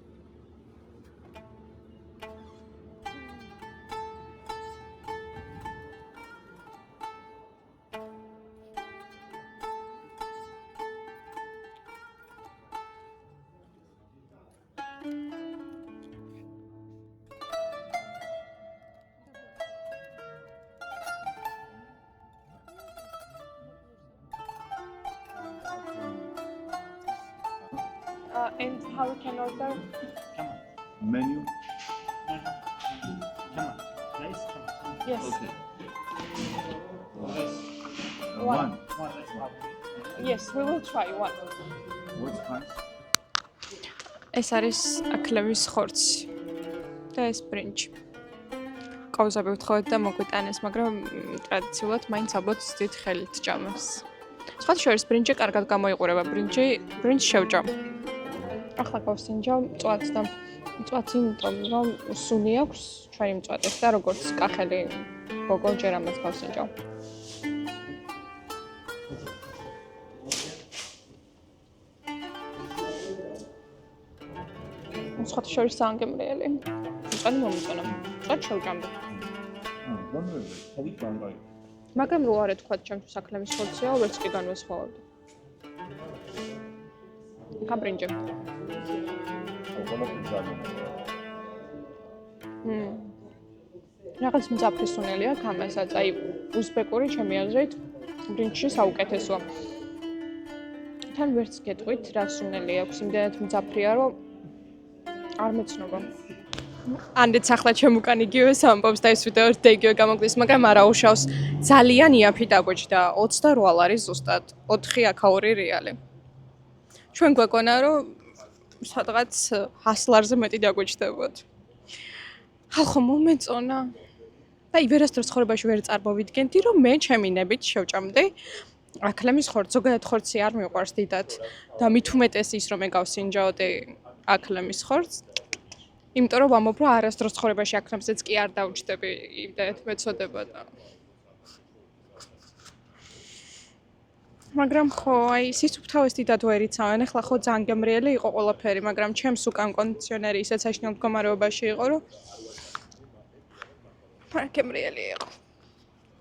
And how we can order? Come on. Menu. Come on. Nice. Come on. Yes. Okay. One. One. Let's have it. Yes, we will try one. What's price? ეს არის აქლემის ხორცი და ეს ბრინჯი. ყავზები ვთხოვეთ და მოგვიტანეს, მაგრამ ტრადიციულად მაინც ალბათ ძით ხელით ჭამებს. სხვა შორის ბრინჯი კარგად გამოიყურება, ბრინჯს შევჭამ. ახლა გავსინჯავ მწვადს და მწვადს იმიტომ რომ სუნი აქვს ჩვენი მწვადეს და როგორც კახელი გოგო ჯერ ამას გავსინჯავ. სხვა შორის საანგემრიელი. მწვადი მომიწონა. მწვად შევჭამდი. მაგრამ რო არა თქვა ჩემთვის აქლემის ხორცია, ვერც კი განვასხვავებდი. გაბრინჯი. რაღაც მძაფრი სუნელი აქვს ამასაც, აი უზბეკური ჩემი აზრით ბრინჯში საუკეთესოა. თან ვერც გეტყვით რა სუნელი აქვს, იმდენად მძაფრია, რომ არ მეცნობა. ანდეც ახლა ჩემ უკან იგივეს ამბობს და ეს ვიდეო და იგივე გამოგდის, მაგრამ არა უშავს. ძალიან იაფი დაგვეჭდა 28 ლარი ზუსტად, 4 აქაური რეალი. ჩვენ გვეკონა რომ სადღაც 100 ლარზე მეტი დაგვეჭდებოდ. ხალხო მომეწონა. და ივერასდროს ცხოვრებაში ვერ წარმოვიდგენდი რომ მე ჩემი ნებით შევჭამდი აქლემის ხორცს, ზოგადად ხორცი არ მიყვარს დიდად და მით უმეტეს ის რომ მე გავსინჯაოდი აქლემის ხორცს. იმიტომ რომ ვამბობ რომ არასდროს ცხოვრებაში აქლემზეც კი არ დავჭდები, იმდენად მეწოდება და მაგრამ ხო, აი სიცუფთავეს დიდად ვერ იცავენ, ახლა ხო ძალიან გემრიელი იყო ყველაფერი, მაგრამ ჩემს უკან კონდიციონერი ისეთ საშინელ მდგომარეობაში იყო, რომ გემრიელი იყო.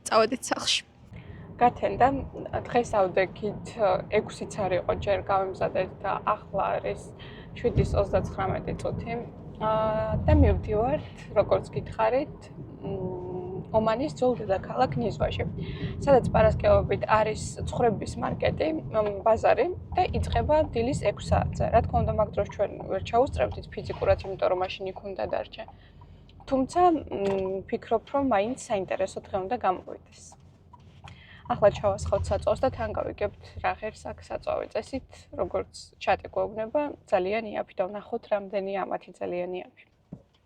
წავედით სახლში. გათენდა დღეს ავდექით 6-იც არ იყო ჯერ გავემზადეთ და ახლა არის 7:39 წუთი. და მივდივართ, როგორც გითხარით, ომანის ძველ დედაქალაქ ნიზვაში, სადაც პარასკევობით არის ცხრების მარკეტი, ბაზარი და იწყება დილის 6 საათზე. რა თქმა უნდა, მაგ დროს ჩვენ ვერ ჩაუსწრებდით ფიზიკურად, იმიტომ რომ მაშინ იქ უნდა დარჩე. თუმცა ვფიქრობ, რომ მაინც საინტერესო დღე უნდა გამოვიდეს. ახლა ჩავასხავთ საწვავს და თან გავიგებთ რა ღირს აქ საწვავი წესით, როგორც ჩატი გვეუბნება, ძალიან იაფი და ვნახოთ რამდენი ამათი ძალიან იაფი.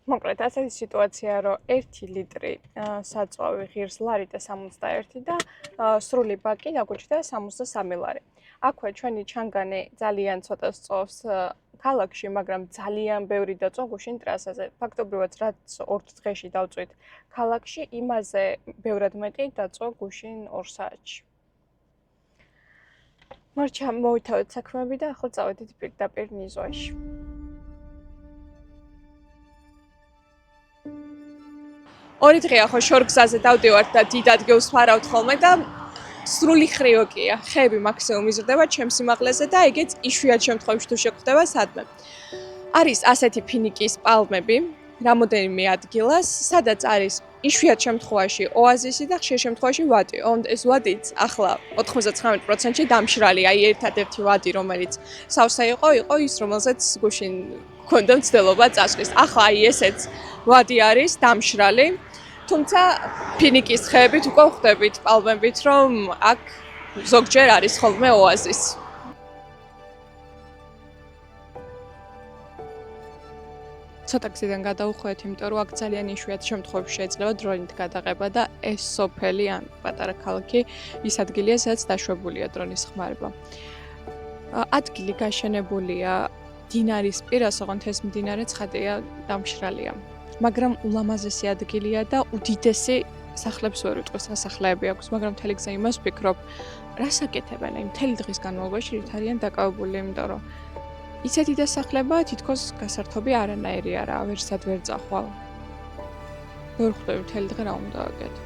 მოკლედ, ასეთი სიტუაცია, რომ 1 ლიტრი საწვავი ღირს ლარი და 61 და სრული ბაკი დაგუჩნდა 63 ლარი. აქვე ჩვენი ჩანგანი ძალიან ცოტა სწოვს ქალაქში, მაგრამ ძალიან ბევრი დაწვა გუშინ ტრასაზე. ფაქტობრივად, რაც 2 დღეში დავწვით ქალაქში, იმაზე ბევრად მეტი დაწვა გუშინ 2 საათში. მორჩა მოვითავეთ საქმეები და ახლა წავედით პირდაპირ ნიზვაში. ორი დღეა ხო შორგზაზე დავდივართ და დიდ ადგილს ვარავთ ხოლმე და სრული ხრიოკია. ხეები მაქსიმუმ იზრდება ჩემს სიმაღლეზე და ეგეც იშვიათ შემთხვევაში თუ შეგვხვდება სადმე. არის ასეთი ფინიკის პალმები, რამოდენიმე ადგილას, სადაც არის იშვიათ შემთხვევაში ოაზისი და ხშირ შემთხვევაში ვადი. ეს ვადიც ახლა 99%-ში დამშრალი, აი ერთადერთი ვადი, რომელიც სავსე იყო ის, რომელზეც გუშინ გქონდა მცდელობა წასვლის. ახლა აი ესეც ვადი არის დამშრალი. თუმცა ფინიკის ხეებით უკვე ხვდებით პალმებით, რომ აქ ზოგჯერ არის ხოლმე ოაზისი. ცოტა გზიდან გადავუხვევთ, იმიტომ რომ აქ ძალიან იშვიათ შემთხვევებში შეიძლება დრონით გადაღება და ეს სოფელი ან პატარა ქალაქი ის ადგილია, სადაც დაშვებულია დრონის ხმარება. ადგილი გაშენებულია დინარის პირას, ოღონდ ეს მდინარე ცხადია, დამშრალია. მაგრამ ულამაზესი ადგილია და უდიდესი სახლებს ვერ ვიტყვი, სასახლეები აქვს, მაგრამ მთელი გზა იმას ვფიქრობ, რას აკეთებენ, აი მთელი დღის განმავლობაში რით არიან დაკავებული, იმიტომ რომ ისეთი დასახლება თითქოს გასართობი არანაირი არა, ვერსად ვერ წახვალ. ვერ ხვდები მთელი დღე რა უნდა აკეთო.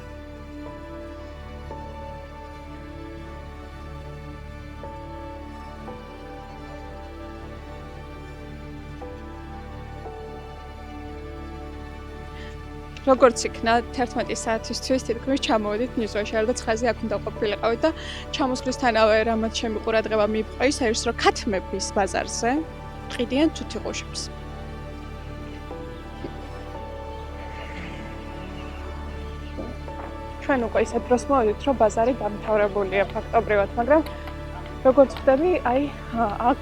როგორც იქნა 11 საათისთვის თითქმის ჩამოვედით ნიზვაში, ალბათ ხაზი აქ უნდა ყოფილიყავით და ჩამოსვლისთანავე რამაც ჩემი ყურადღება მიიპყრო ის არის, რომ ქათმების ბაზარზე ყიდიან თუთიყუშებს. ჩვენ უკვე ისეთ დროს მოვედით, რომ ბაზარი დამთავრებულია ფაქტობრივად, მაგრამ როგორც ხვდები, აი აქ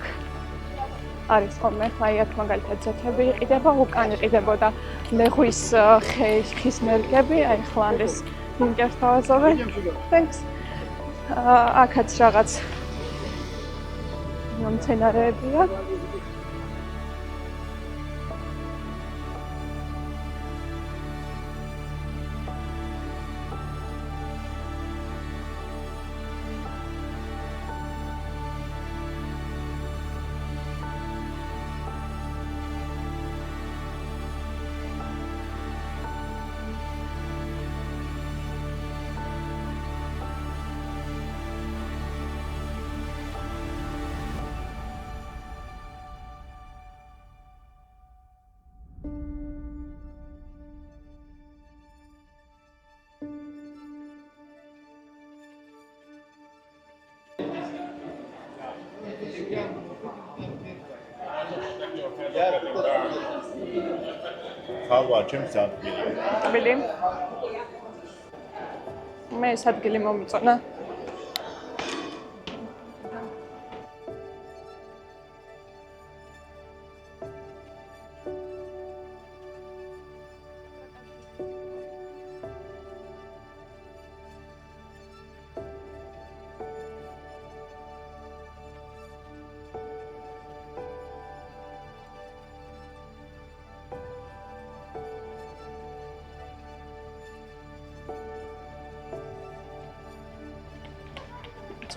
არის ხოლმე, აი აქ მაგალითად ზეთები იყიდება, უკან იყიდებოდა ლეღვის ხის ნერგები, აი ხლანდის ნინჯას თავაზობენ. Thanks. აქაც რაღაც მცენარეებია. ხალვა ჩემს ადგილი. ტბილი. მე ეს ადგილი მომიწონა.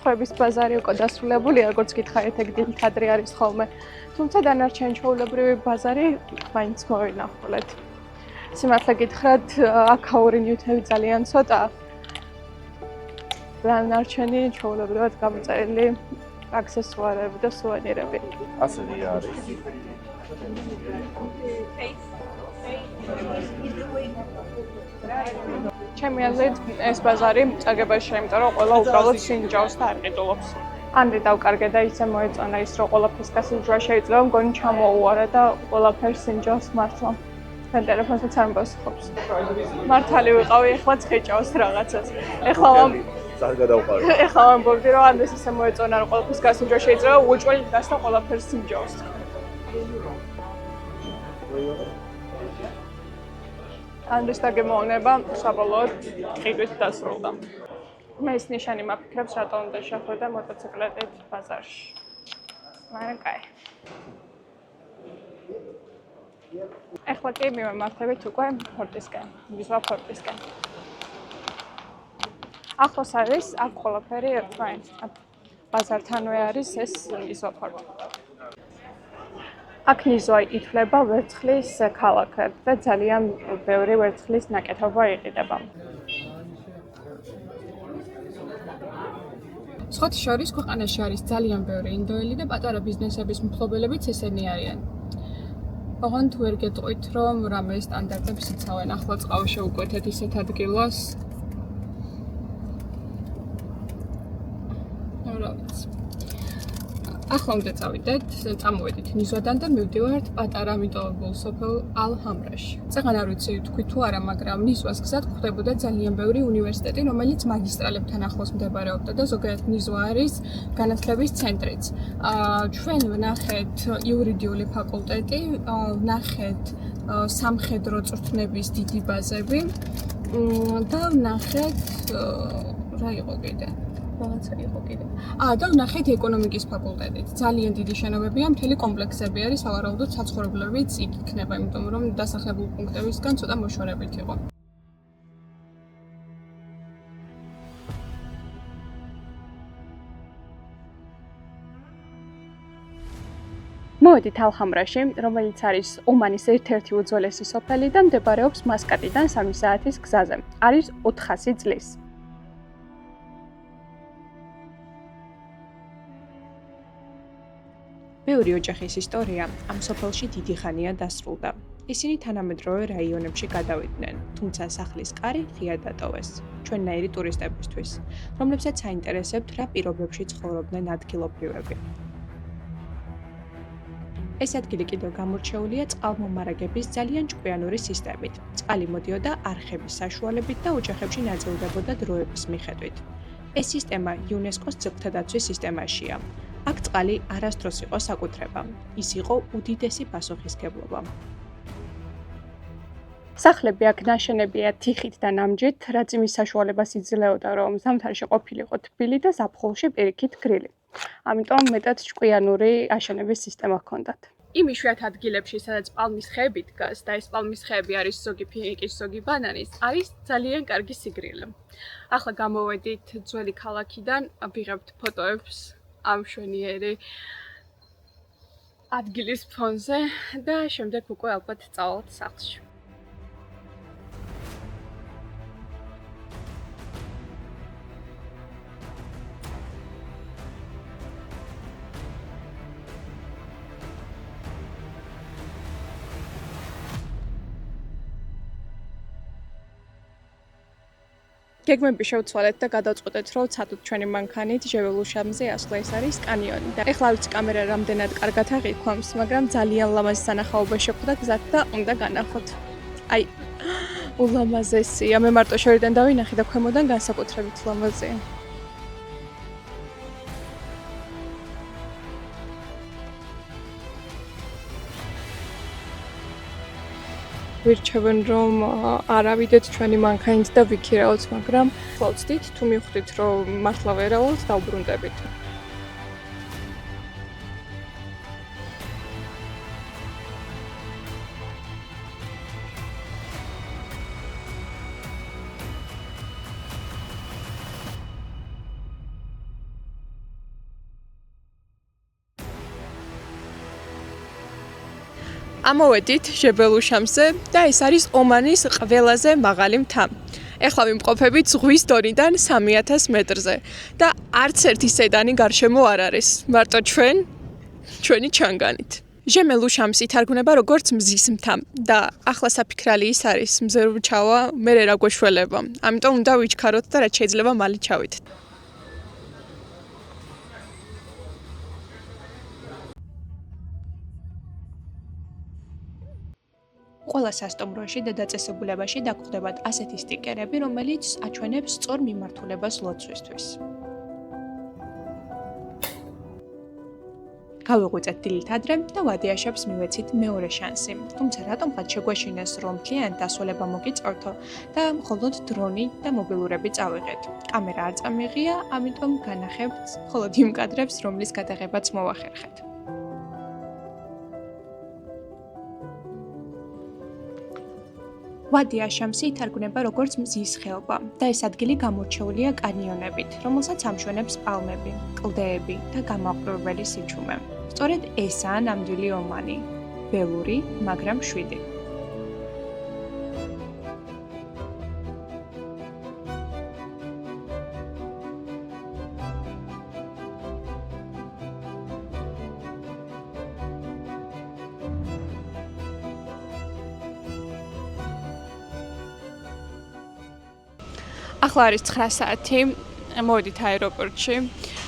სხვების ბაზარი უკვე დასრულებულია, როგორც გითხარით, ეგ დიდი კადრი არის ხოლმე. თუმცა დანარჩენი ჩვეულებრივი ბაზარი მაინც მოვინახულეთ. სიმართლე გითხრათ, აქაური ნივთები ძალიან ცოტა. დანარჩენი ჩვეულებრივად გამოწერილი აქსესუარები და სუვენირები. ასე არის. ჩემი აზრით ეს ბაზარი წაგებაშია, იმიტომ რომ ყველა უბრალოდ სინჯავს და არ ყიდულობს. ანდრე დავკარგე და ისე მოეწონა ის, რომ ყველაფერს გასინჯვა შეიძლება, მგონი ჩამოუარა და ყველაფერს სინჯავს მართლა. თან ტელეფონსაც არ მბოსხობს. მართალი ვიყავი, ეხლა ცხეჭავს რაღაცას. ეხლა ძალიან გადავყარე. ეხლა ვამბობდი, რომ ანდრეს ისე მოეწონა, რომ ყველაფერს გასინჯვა შეიძლება, უჭველი დგას და ყველაფერს სინჯავს. ანდრეს დაგემოვნება საბოლოოდ ყიდვით დასრულდა. მე ის ნიშანი მაფიქრებს, რატომ უნდა შეხვედე მოტოციკლეტით ბაზარში. მაგრამ კაი. ეხლა კი მივემართებით უკვე ფორტისკენ, ვიზვა ფორტისკენ. ახლოს არის აქ ყველაფერი ერთმანეთთან. ბაზართანვე არის ეს ვიზვა ფორტი. აქ ნიზვა ითვლება ვერცხლის ქალაქად და ძალიან ბევრი ვერცხლის ნაკეთობა იყიდება. სხვათა შორის ქვეყანაში არის ძალიან ბევრი ინდოელი და პატარა ბიზნესების მფლობელებიც ესენი არიან. ოღონდ თუ ვერ გეტყვით, რომ რამე სტანდარტებს იცავენ, ახლა წყავა შეუკვეთეთ ისეთ ადგილას. რა ვიცი. ახლა უნდა წამოვედით ნიзваდან და მივდივართ პატარა მიტოვებულ სოფელ ალ-ჰამრაში. წეგან არ ვიცი თქვი თუ არა, მაგრამ ნიзвას გზად გვხვდებოდა ძალიან ბევრი უნივერსიტეტი, რომელიც მაგისტრალებთან ახლოს მდებარეობდა და ზოგადად ნიზვა არის განათლების ცენტრიც. ჩვენ ვნახეთ იურიდიული ფაკულტეტი, ვნახეთ სამხედრო წვრთნების დიდი ბაზები და ვნახეთ რა იყო კიდე? რაღაცა იყო კიდე. და ვნახეთ ეკონომიკის ფაკულტეტით. ძალიან დიდი შენობებია, მთელი კომპლექსები არის, სავარაუდოდ საცხოვრებლებიც იქ იქნება, იმიტომ რომ დასახლებულ პუნქტებისგან ცოტა მოშორებით იყო. მოვედით ალ-ჰამრაში, რომელიც არის ომანის ერთ-ერთი უძველესი სოფელი და მდებარეობს მასკატიდან 3 საათის გზაზე. არის 400 წლის. ბევრი ოჯახის ისტორია ამ სოფელში დიდი ხანია დასრულდა. ისინი თანამედროვე რაიონებში გადავიდნენ, თუმცა სახლის კარი ღია დატოვეს, ჩვენნაირი ტურისტებისთვის, რომლებსაც საინტერესებთ რა პირობებში ცხოვრობდნენ ადგილობრივები. ეს ადგილი კიდევ გამორჩეულია წყალმომარაგების ძალიან ჭკვიანური სისტემით. წყალი მოდიოდა არხების საშუალებით და ოჯახებში ნაწილდებოდა დროების მიხედვით. ეს სისტემა იუნესკოს ძეგლთა დაცვის სისტემაშია. აქ წყალი არასდროს იყო საკუთრება. ის იყო უდიდესი პასუხისმგებლობა. სახლები აქ ნაშენებია თიხით და ნამჯით, რაც იმის საშუალებას იძლეოდა, რომ ზამთარში ყოფილიყო თბილი და ზაფხულში პირიქით გრილი. ამიტომ მეტად ჭკვიანური აშენების სისტემა ჰქონდათ. იმ იშვიათ ადგილებში, სადაც პალმის ხეები დგას და ეს პალმის ხეები არის ზოგი ფინიკის, ზოგი ბანანის, არის ძალიან კარგი სიგრილე. ახლა გამოვედით ძველი ქალაქიდან, ვიღებთ ფოტოებს ამ მშვენიერი ადგილის ფონზე და შემდეგ უკვე ალბათ წავალთ სახლში. გეგმები შევცვალეთ და გადავწყვეტეთ, რომ ცადოთ ჩვენი მანქანით ჟეველუშამზე ასვლა. ეს არის კანიონი და ეხლა ვიცი კამერა რამდენად კარგად აღიქვამს, მაგრამ ძალიან ლამაზი სანახაობა შეხვდა გზად და უნდა განახოთ. აი, ულამაზესია. მე მარტო შორიდან დავინახე და ქვემოდან განსაკუთრებით ლამაზია. ვირჩევენ რომ არავიდეთ ჩვენი მანქანით და ვიქირავთ, მაგრამ ხლავცდით თუ მივხვდით რომ მართლა ვერავოთ, დავბრუნდებით. ამოვედით ჟებელუშამზე და ეს არის ომანის ყველაზე მაღალი მთა. ეხლა ვიმყოფებით ზღვის დონიდან 3000 მეტრზე და არც ერთი სედანი გარშემო არ არის. მარტო ჩვენი ჩანგანით. ჟემე ლუშამს ითარგმნება როგორც მზის მთა და ახლა საფიქრალი ის არის მზე რომ ჩავა, მე რა გვეშველება. ამიტომ უნდა ვიჩქაროთ და რაც შეიძლება მალე ჩავით. ყველა სასტუმროში და დაწესებულებაში დაგხვდებათ ასეთი სტიკერები, რომელიც აჩვენებს სწორ მიმართულებას ლოცვისთვის. გავიღვიძეთ დილით ადრე და ვადიაშებს მივეცით მეორე შანსი. თუმცა რატომღაც შეგვეშინეს, რომ მთლიანად დასვენება მოგიწევთო და მხოლოდ დრონი და მობილურები წავიღეთ. კამერა არ წამიღია, ამიტომ განახებთ მხოლოდ იმ კადრებს, რომლის გადაღებაც მოვახერხეთ. ვადიაშამსი ითარგმნება როგორც მზის ხეობა და ეს ადგილი გამორჩეულია კანიონებით, რომელსაც ამშვენებს პალმები, კლდეები და გამაყრუებელი სიჩუმე. სწორედ ესაა ნამდვილი ომანი. ველური, მაგრამ შვიდი. ახლა არის 9 საათი, მოვედით აეროპორტში,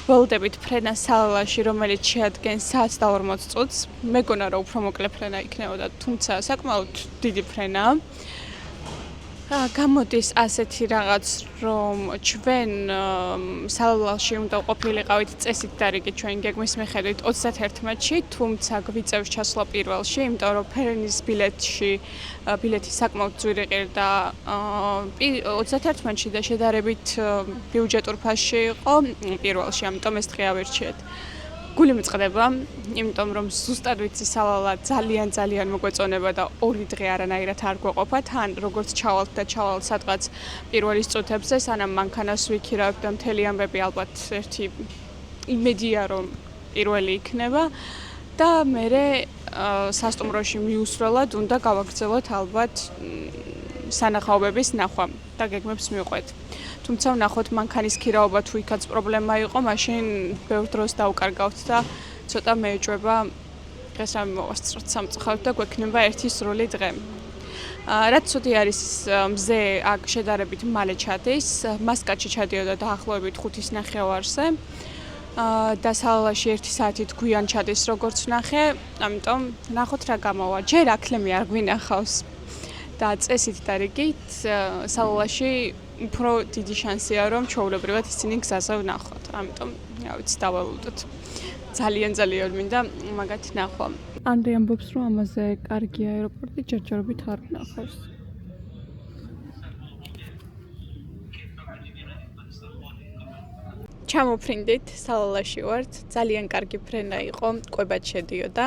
ველოდებით ფრენა სალალაში, რომელიც შეადგენს 140 წუთს. მეგონა რომ უფრო მოკლე ფრენა იქნებოდა, თუმცა საკმაოდ დიდი ფრენაა. გამოდის ასეთი რაღაც, რომ ჩვენ სალალაში უნდა ყოფილიყავით წესით დარიგი ჩვენ გეგმის მიხედვით 31-ში, თუმცა გვიწევს ჩასვლა პირველში, იმიტომ რომ ფრენის ბილეთი საკმაოდ ძვირი ყირდა 31-ში და შედარებით ბიუჯეტურ ფასში იყო პირველში, ამიტომ ეს დღე ავირჩიეთ. გული მწყდება, იმიტომ რომ ზუსტად ვიცი სალალა ძალიან მოგვეწონება და 2 დღე არანაირად არ გვეყოფა. თან როგორც ჩავალთ სადღაც პირველის წუთებზე, სანამ მანქანას ვიქირავებ და მთელი ამბები ალბათ ერთი იმედია რომ პირველი იქნება და მერე სასტუმროში მიუსვლელად უნდა გავაგრძელოთ ალბათ სანახაობების ნახვა და გეგმებს მივყვეთ. თუმცა ვნახოთ მანქანის ქირაობა თუ იქაც პრობლემა იყო, მაშინ ბევრ დროს დავკარგავთ და ცოტა მეეჭვება დღეს რამე მოვასწროთ სამწუხაროდ და გვექნება ერთი სრული დღე. რაც ცუდი არის მზე აქ შედარებით მალე ჩადის, მასკატში ჩადიოდა დაახლოებით 5:30-ზე. და სალალაში 1 საათით გვიან ჩადის როგორც ვნახე, ამიტომ ნახოთ რა გამოვა. ჯერ აკლემი არ გვინახავს. და წესით დარიგით სალალაში უფრო დიდი შანსია რომ ჩვეულებრივად ისინი გზაზე ვნახოთ. ამიტომ რა ვიცი დავალუდოთ. ძალიან მინდა მაგათ ნახვა. ანდრე ამბობს რომ ამაზე კარგი აეროპორტი ჯერჯერობით არ ვნახავს. ჩამოფრინდით, სალალაში ვართ, ძალიან კარგი ფრენა იყო, კვებად შედიოდა.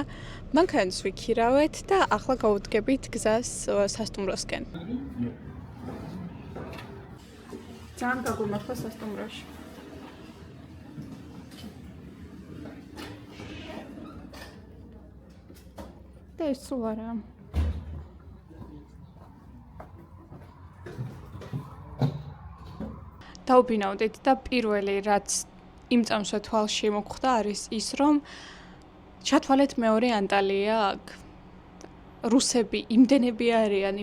მანქანას ვიქირავეთ და ახლა გავუდგებით გზას სასტუმროსკენ. ძალიან გაგვიმართლა სასტუმროში. და ეს სულ არა. დავბინავდით და პირველი რაც იმ წამსვე თვალში მოგხვდა არის ის რომ ჩათვალეთ მეორე ანტალია აქ. რუსები იმდენები არიან,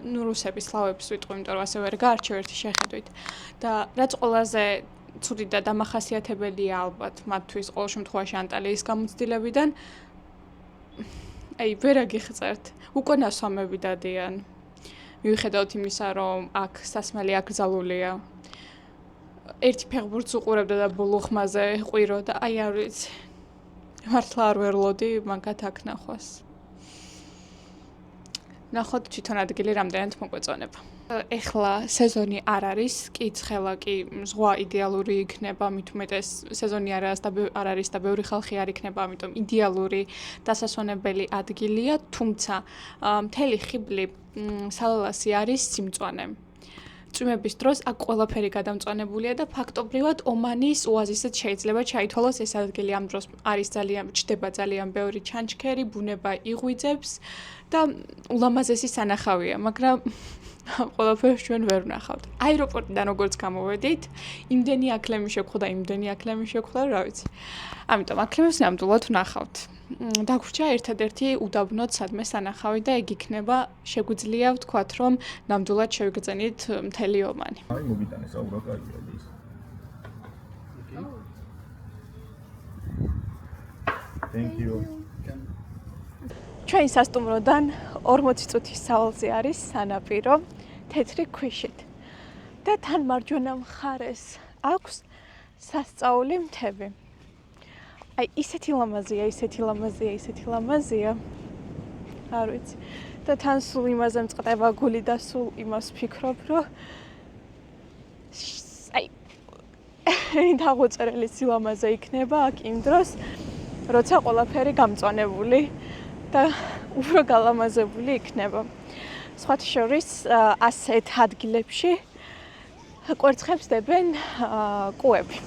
ნუ რუსები სლავებს ვიტყვი, იმიტომ რომ ასე ვერ გაარჩევ ერთი შეხედვით. და რაც ყველაზე ცუდი და დამახასიათებელია ალბათ მათთვის ყოველ შემთხვევაში ანტალიის გამოცდილებიდან, ვერ აგიხწერთ. უკვე ნასვამები დადიან. მიუხედავად იმისა, რომ აქ სასმელი აკრძალულია. ერთი ფეხბურთს უყურებდა და ბოლო ხმაზე ყვირო და არ ვიცი. მართლა არ ვერლოდი მაგათ აქ ნახვას. ნახოთ თვითონ ადგილი რამდენად მოგვეწონება. ეხლა სეზონი არ არის, კი ცხელა, კი ზღვა იდეალური იქნება, მით უმეტეს სეზონი არ არის და ბევრი ხალხი არ იქნება, ამიტომ იდეალური დასასვენებელი ადგილია, თუმცა მთელი ხიბლი სალალასი არის სიმწვანე. წვიმების დროს აქ ყველაფერი გადამწვანებულია და ფაქტობრივად ომანის ოაზისიც შეიძლება ჩაითვალოს ეს ადგილი. ამ დროს არის ჩდება ძალიან ბევრი ჩანჩქერი, ბუნება იღვიძებს და ულამაზესი სანახავია, მაგრამ ყველაფერს ჩვენ ვერ ვნახავთ. აეროპორტიდან როგორც გამოვედით, იმდენი აკლემი შეხვდა და იმდენი აკლემი შეხვდა, რა ვიცი. ამიტომ აკლემს ნამდვილად ვნახავთ. დაგვრჩა ერთადერთი უდაბნოდ სადმე სანახავი და ეგ იქნება შეგვიძლია ვთქვათ, რომ ნამდვილად შევიგრძენით მთელი ომანი. აი მოგიტანე საუბარ კარგია ის. Thank you. ჩვენი სასტუმროდან 40 წუთის სავალზე არის სანაპირო თეთრი ქვიშით და თან მარჯვენა მხარეს აქვს სასწაული მთები. აი ისეთი ლამაზია. არ ვიცი. და თან სულ იმაზე მწყდება გული და სულ იმას ვფიქრობ, რომ აი დაღუწერელი სილამაზე იქნება აქ იმ დროს, როცა ყველაფერი გამწვანებული და უფრო გალამაზებული იქნება. სხვათა შორის ასეთ ადგილებში კვერცხებს დებენ კუები.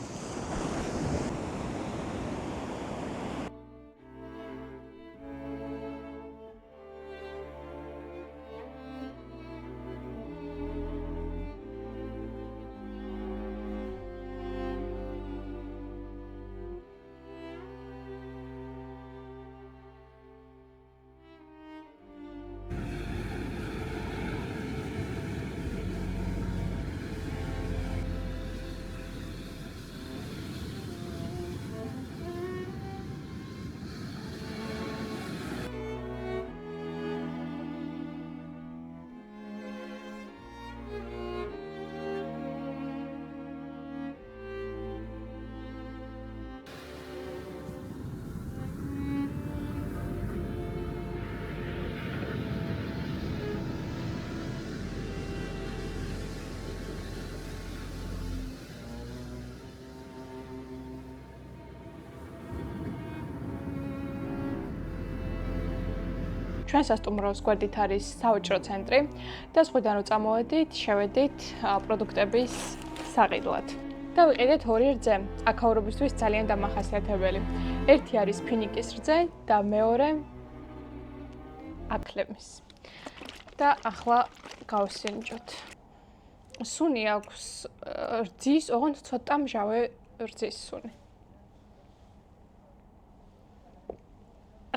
ჩვენ სასტუმროს გვერდით არის სავაჭრო ცენტრი და ზღვიდან რო წამოვედით, შევედით პროდუქტების საყიდლად. და ვიყიდეთ ორი რძე, აქაურობისთვის ძალიან დამახასიათებელი. ერთი არის ფინიკის რძე და მეორე აკლემის. და ახლა გავსინჯოთ. სუნი აქვს რძის, ოღონდ ცოტა მჟავე რძის სუნი.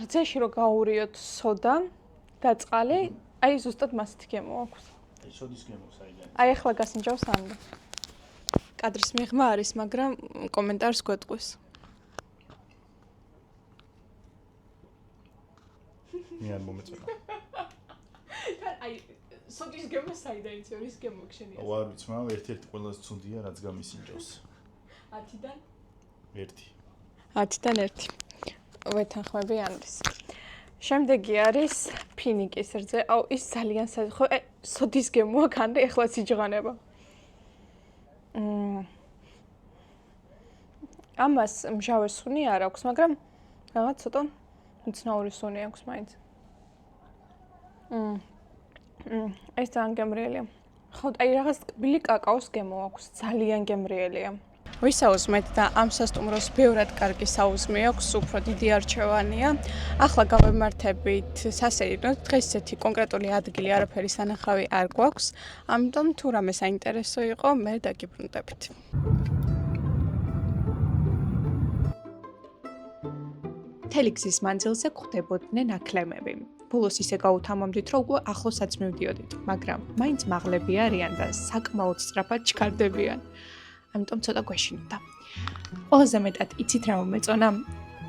რძეში რო გაურიოთ სოდა და წყალი, აი ზუსტად მასეთი გემო აქვს. აი სოდის გემო საიდან? აი ახლა გასინჯავს ამბო. კადრის მიღმა არის, მაგრამ კომენტარს გვეტყვის. მე არ მომეწონა. აი სოდის გემო საიდან იცი, რის გემო გშენია? არ ვიცი, მაგრამ ერთ-ერთი ყველაზე ცუდია, რაც გამისინჯავს. 10-დან 1. 10-დან 1. ვეთანხმები ანრის. შემდეგი არის ფინიკის რძე. აუ ის ძალიან ხო სოდის გემოა კანრი ახლა სიჯღანება. ამას მჟავე სუნი არ აქვს, მაგრამ რაღაც ცოტა უცნაური სუნი აქვს მაინც. ეს ძალიან გემრიელია. ხო, აი რაღაც ტკბილი კაკაოს გემო აქვს, ძალიან გემრიელია. ვისაუზმეთ და ამ სასტუმროს ბევრად კარგი საუზმე აქვს, უფრო დიდი არჩევანია. ახლა გავემართებით სასეირნოდ, დღეს ესეთი კონკრეტული ადგილი არაფერი სანახავი არ გვაქვს, ამიტომ თუ რამე საინტერესო იყო, მე დაგიბრუნდებით. მთელი გზის მანძილზე გვხვდებოდნენ აკლემები. ბოლოს ისე გაუთამამდით, რომ უკვე ახლოსაც მივდიოდით, მაგრამ მაინც მაღლები არიან და საკმაოდ სწრაფად ჩქარდებიან. ამიტომ ცოტა გვეშინოდა. ყველაზე მეტად იცით რა მომეწონა?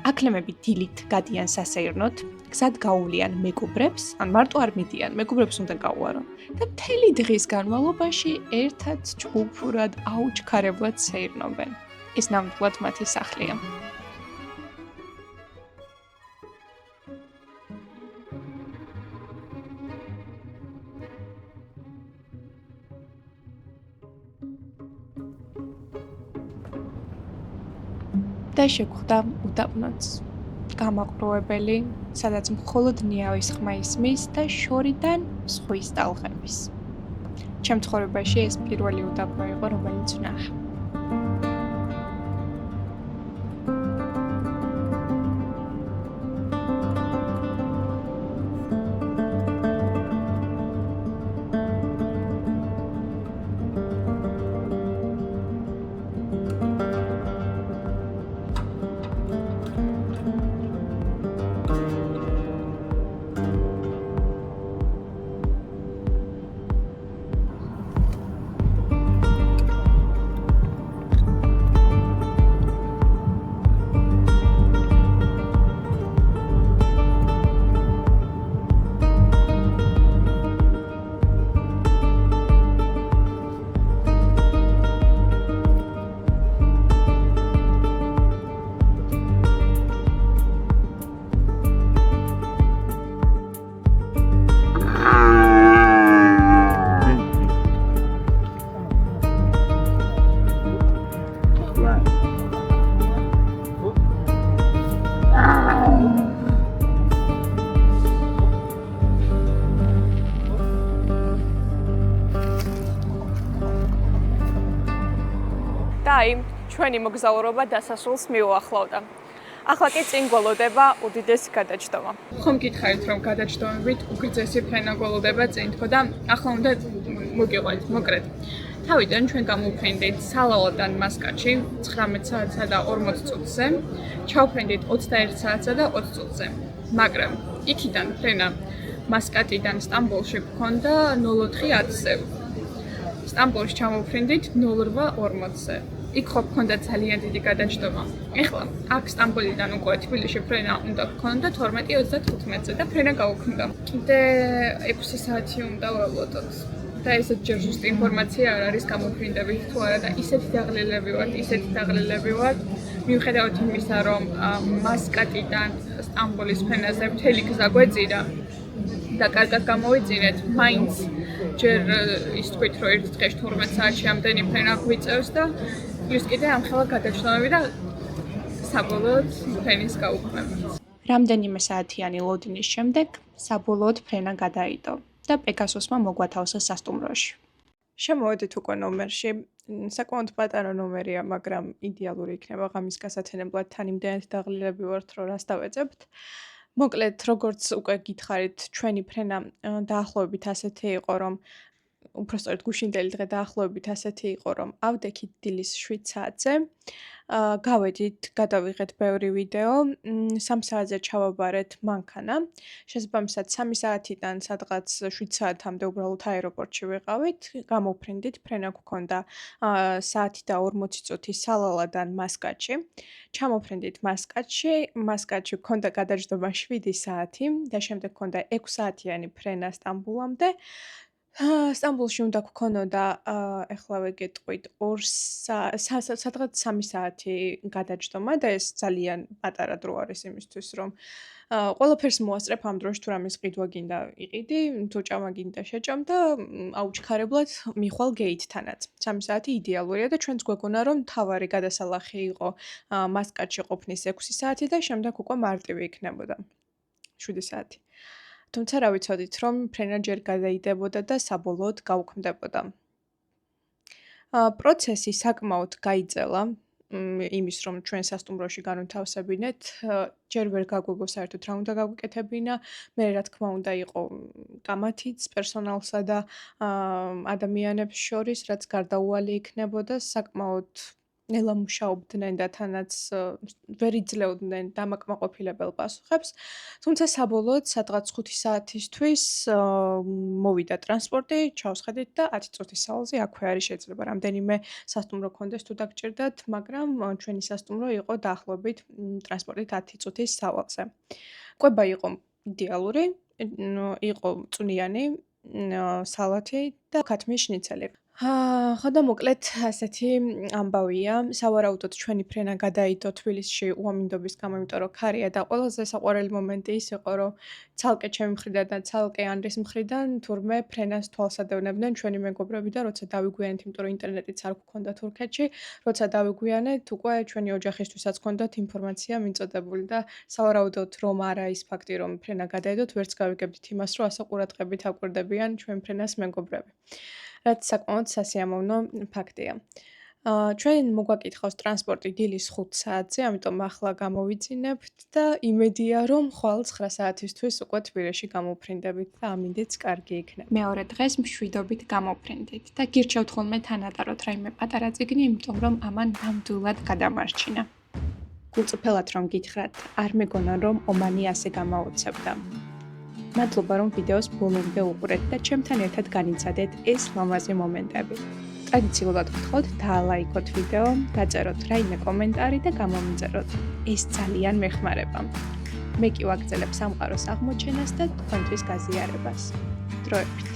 აკლემები დილით გადიან სასეირნოდ, გზად გაუვლიან მეგობრებს, ან მარტო არ მიდიან, მეგობრებს უნდა გაუვარო და მთელი დღის განმავლობაში ერთად ჯგუფურად აუჩქარებლად სეირნობენ. ეს ნამდვილად მათი სახლია. და შეგვხვდა უდაბნოც. გამაყრუებელი, სადაც მხოლოდ ნიავის ხმა ისმის და შორიდან ზღვის ტალღების. ჩემ ცხოვრებაში ეს პირველი უდაბნო იყო, რომელიც ვნახე. აი ჩვენი მოგზაურობა დასასრულს მიუახლოვდა. ახლა კი წინ გველოდება უდიდესი გადაჯდომა. ხომ გითხარით რომ გადაჯდომებით უგრძესი ფრენა გველოდება წინ თქო და ახლა უნდა მოგიყვეთ მოკლედ. თავიდან ჩვენ გამოვფრინდით სალაოდან მასკატში 19 საათსა და 40 წუთზე, ჩავფრინდით 21 საათსა და 20 წუთზე. მაგრამ იქიდან ფრენა მასკატიდან სტამბოლში გქონდა 04:10-ზე. სტამბოლში ჩამოვფრინდით 08:40-ზე. იქ ხო გქონდა ძალიან დიდი გადაჯდომა. ეხლა აქ სტამბოლიდან უკვე თბილისში ფრენა უნდა გქონდა 12:35-ზე და ფრენა გავუქმდა. კიდე 6 საათი უნდა ველოდოთ. და ესეთ ჯერ ზუსტი ინფორმაცია არ არის გამოფრინდებით თუ არა და ისეთი დაღლილები ვართ. მიუხედავად იმისა, რომ მასკატიდან სტამბოლის ფრენაზე მთელი გზა გვეწირა და კარგად გამოვიძინეთ, მაინც ჯერ ის თქვით, რომ ერთ დღეში 12 საათში ამდენი ფრენა გვიწევს და ის კიდე ამხელა გადაჯდომები და საბოლოოდ ფრენის გაუქმებით. რამდენიმე საათიანი ლოდინის შემდეგ საბოლოოდ ფრენა გადაიდო და პეგასუსმა მოგვათავსა სასტუმროში. შემოვედით უკვე ნომერში. საკმაოდ პატარა ნომერია, მაგრამ იდეალური იქნება ღამის გასათენებლად. თან იმდენად დაღლილები ვართ, რომ რას დავეძებთ. მოკლედ, როგორც უკვე გითხარით, ჩვენი ფრენა დაახლოებით ასეთი იყო, რომ უпростоრად გუშინდელი დღე დაახლოებით ასეთი იყო, რომ ავდექით დილის 7 საათზე. გავედით, გადავიღეთ ბევრი ვიდეო, 3 საათზე ჩავაბარეთ მანქანა. შესაბამისად 3 საათიდან სადღაც 7 საათამდე უბრალოდ აეროპორტში ვიყავით, გამოვფრინდით, ფრენა გვქონდა საათი და 40 წუთი სალალადან მასკატში. ჩამოვფრინდით მასკატში გვქონდა გადაჯდომა 7 საათი და შემდეგ გვქონდა 6 საათიანი ფრენა სტამბულამდე. სტამბულში უნდა გქონოდა, ეხლავე გეტყვით, სადღაც 3 საათი გადაჯდომა და ეს ძალიან პატარა დრო არის იმისთვის, რომ ყველაფერს მოასწრებ ამ დროში თუ რამის ყიდვა გინდა იყიდი, თუ ჭამა გინდა შეჭამ და აუჩქარებლად მიხვალ გეითთანაც. 3 საათი იდეალურია და ჩვენც გვეგონა, რომ თავარი გადასალახი იყო მასკატში ყოფნის 6 საათი და შემდეგ უკვე მარტივი იქნებოდა 7 საათი. თუმცა რა ვიცოდით, რომ ფრენა ჯერ გადაიდებოდა და საბოლოოდ გაუქმდებოდა. პროცესი საკმაოდ გაიძელა იმის, რომ ჩვენ სასტუმროში განვთავსებინეთ, ჯერ ვერ გაგვიგო საერთოდ რა უნდა გაგვიკეთებინა, მე რა თქმა უნდა იყო კამათიც პერსონალსა და ადამიანებს შორის, რაც გარდაუვალი იქნებოდა, საკმაოდ ნელა მუშაობდნენ და თანაც ვერ იძლეოდნენ დამაკმაყოფილებელ პასუხებს. თუმცა საბოლოოდ სადღაც 5 საათისთვის მოვიდა ტრანსპორტი, ჩავსხედით და 10 წუთის სავალზე აქვე არის შეიძლება რამდენიმე სასტუმრო გქონდეს თუ დაგჭირდათ, მაგრამ ჩვენი სასტუმრო იყო დაახლოებით ტრანსპორტით 10 წუთის სავალზე. კვება იყო იდეალური, იყო წვნიანი სალათი და ქათმის შნიცელი. ხო და მოკლედ ასეთი ამბავია. სავარაუდოდ ჩვენი ფრენა გადაიდო თბილისში უამინდობის გამო, იმიტომ რომ ქარია და ყველაზე საყვარელი მომენტი ის იყო, რომ ცალკე ჩემი მხრიდან და ცალკე ანრის მხრიდან თურმე ფრენას თვალს ადევნებდნენ ჩვენი მეგობრები და როცა დავიგვიანეთ, იმიტომ რომ ინტერნეტიც არ გვქონდა თურქეთში, როცა დავიგვიანეთ, უკვე ჩვენი ოჯახისთვისაც ჰქონდათ ინფორმაცია მიწოდებული და სავარაუდოდ რომ არა ის ფაქტი, რომ ფრენა გადაიდოთ, ვერც გავიგებდით იმას, რომ ასე ყურადღებით აკვირდებიან ჩვენ ფრენას მეგობრები. რაც საკმაოდ სასიამოვნო ფაქტია. ჩვენ მოგვაკითხავს ტრანსპორტი დილის 5 საათზე, ამიტომ ახლა გამოვიძინებთ და იმედია, რომ ხვალ 9 საათისთვის უკვე თბილისში გამოვფრინდებით და ამინდიც კარგი იქნება. მეორე დღეს მშვიდობით გამოვფრინდით და გირჩევთ ხოლმე თანატაროთ რაიმე პატარა წიგნი, იმიტომ რომ ამან ნამდვილად გადამარჩინა. გულწრფელად რომ გითხრათ, არ მეგონა რომ ომანი ასე გამაოცებდა. მადლობა რომ ვიდეოს ბოლომდე უყურეთ და ჩემთან ერთად განიცადეთ ეს ლამაზი მომენტები. ტრადიციულად გთხოვთ დაალაიქოთ ვიდეო, დაწეროთ რაიმე კომენტარი და გამომიწეროთ. ეს ძალიან მეხმარება. მე კი ვაგრძელებ სამყაროს აღმოჩენას და თქვენთვის გაზიარებას. დროებით.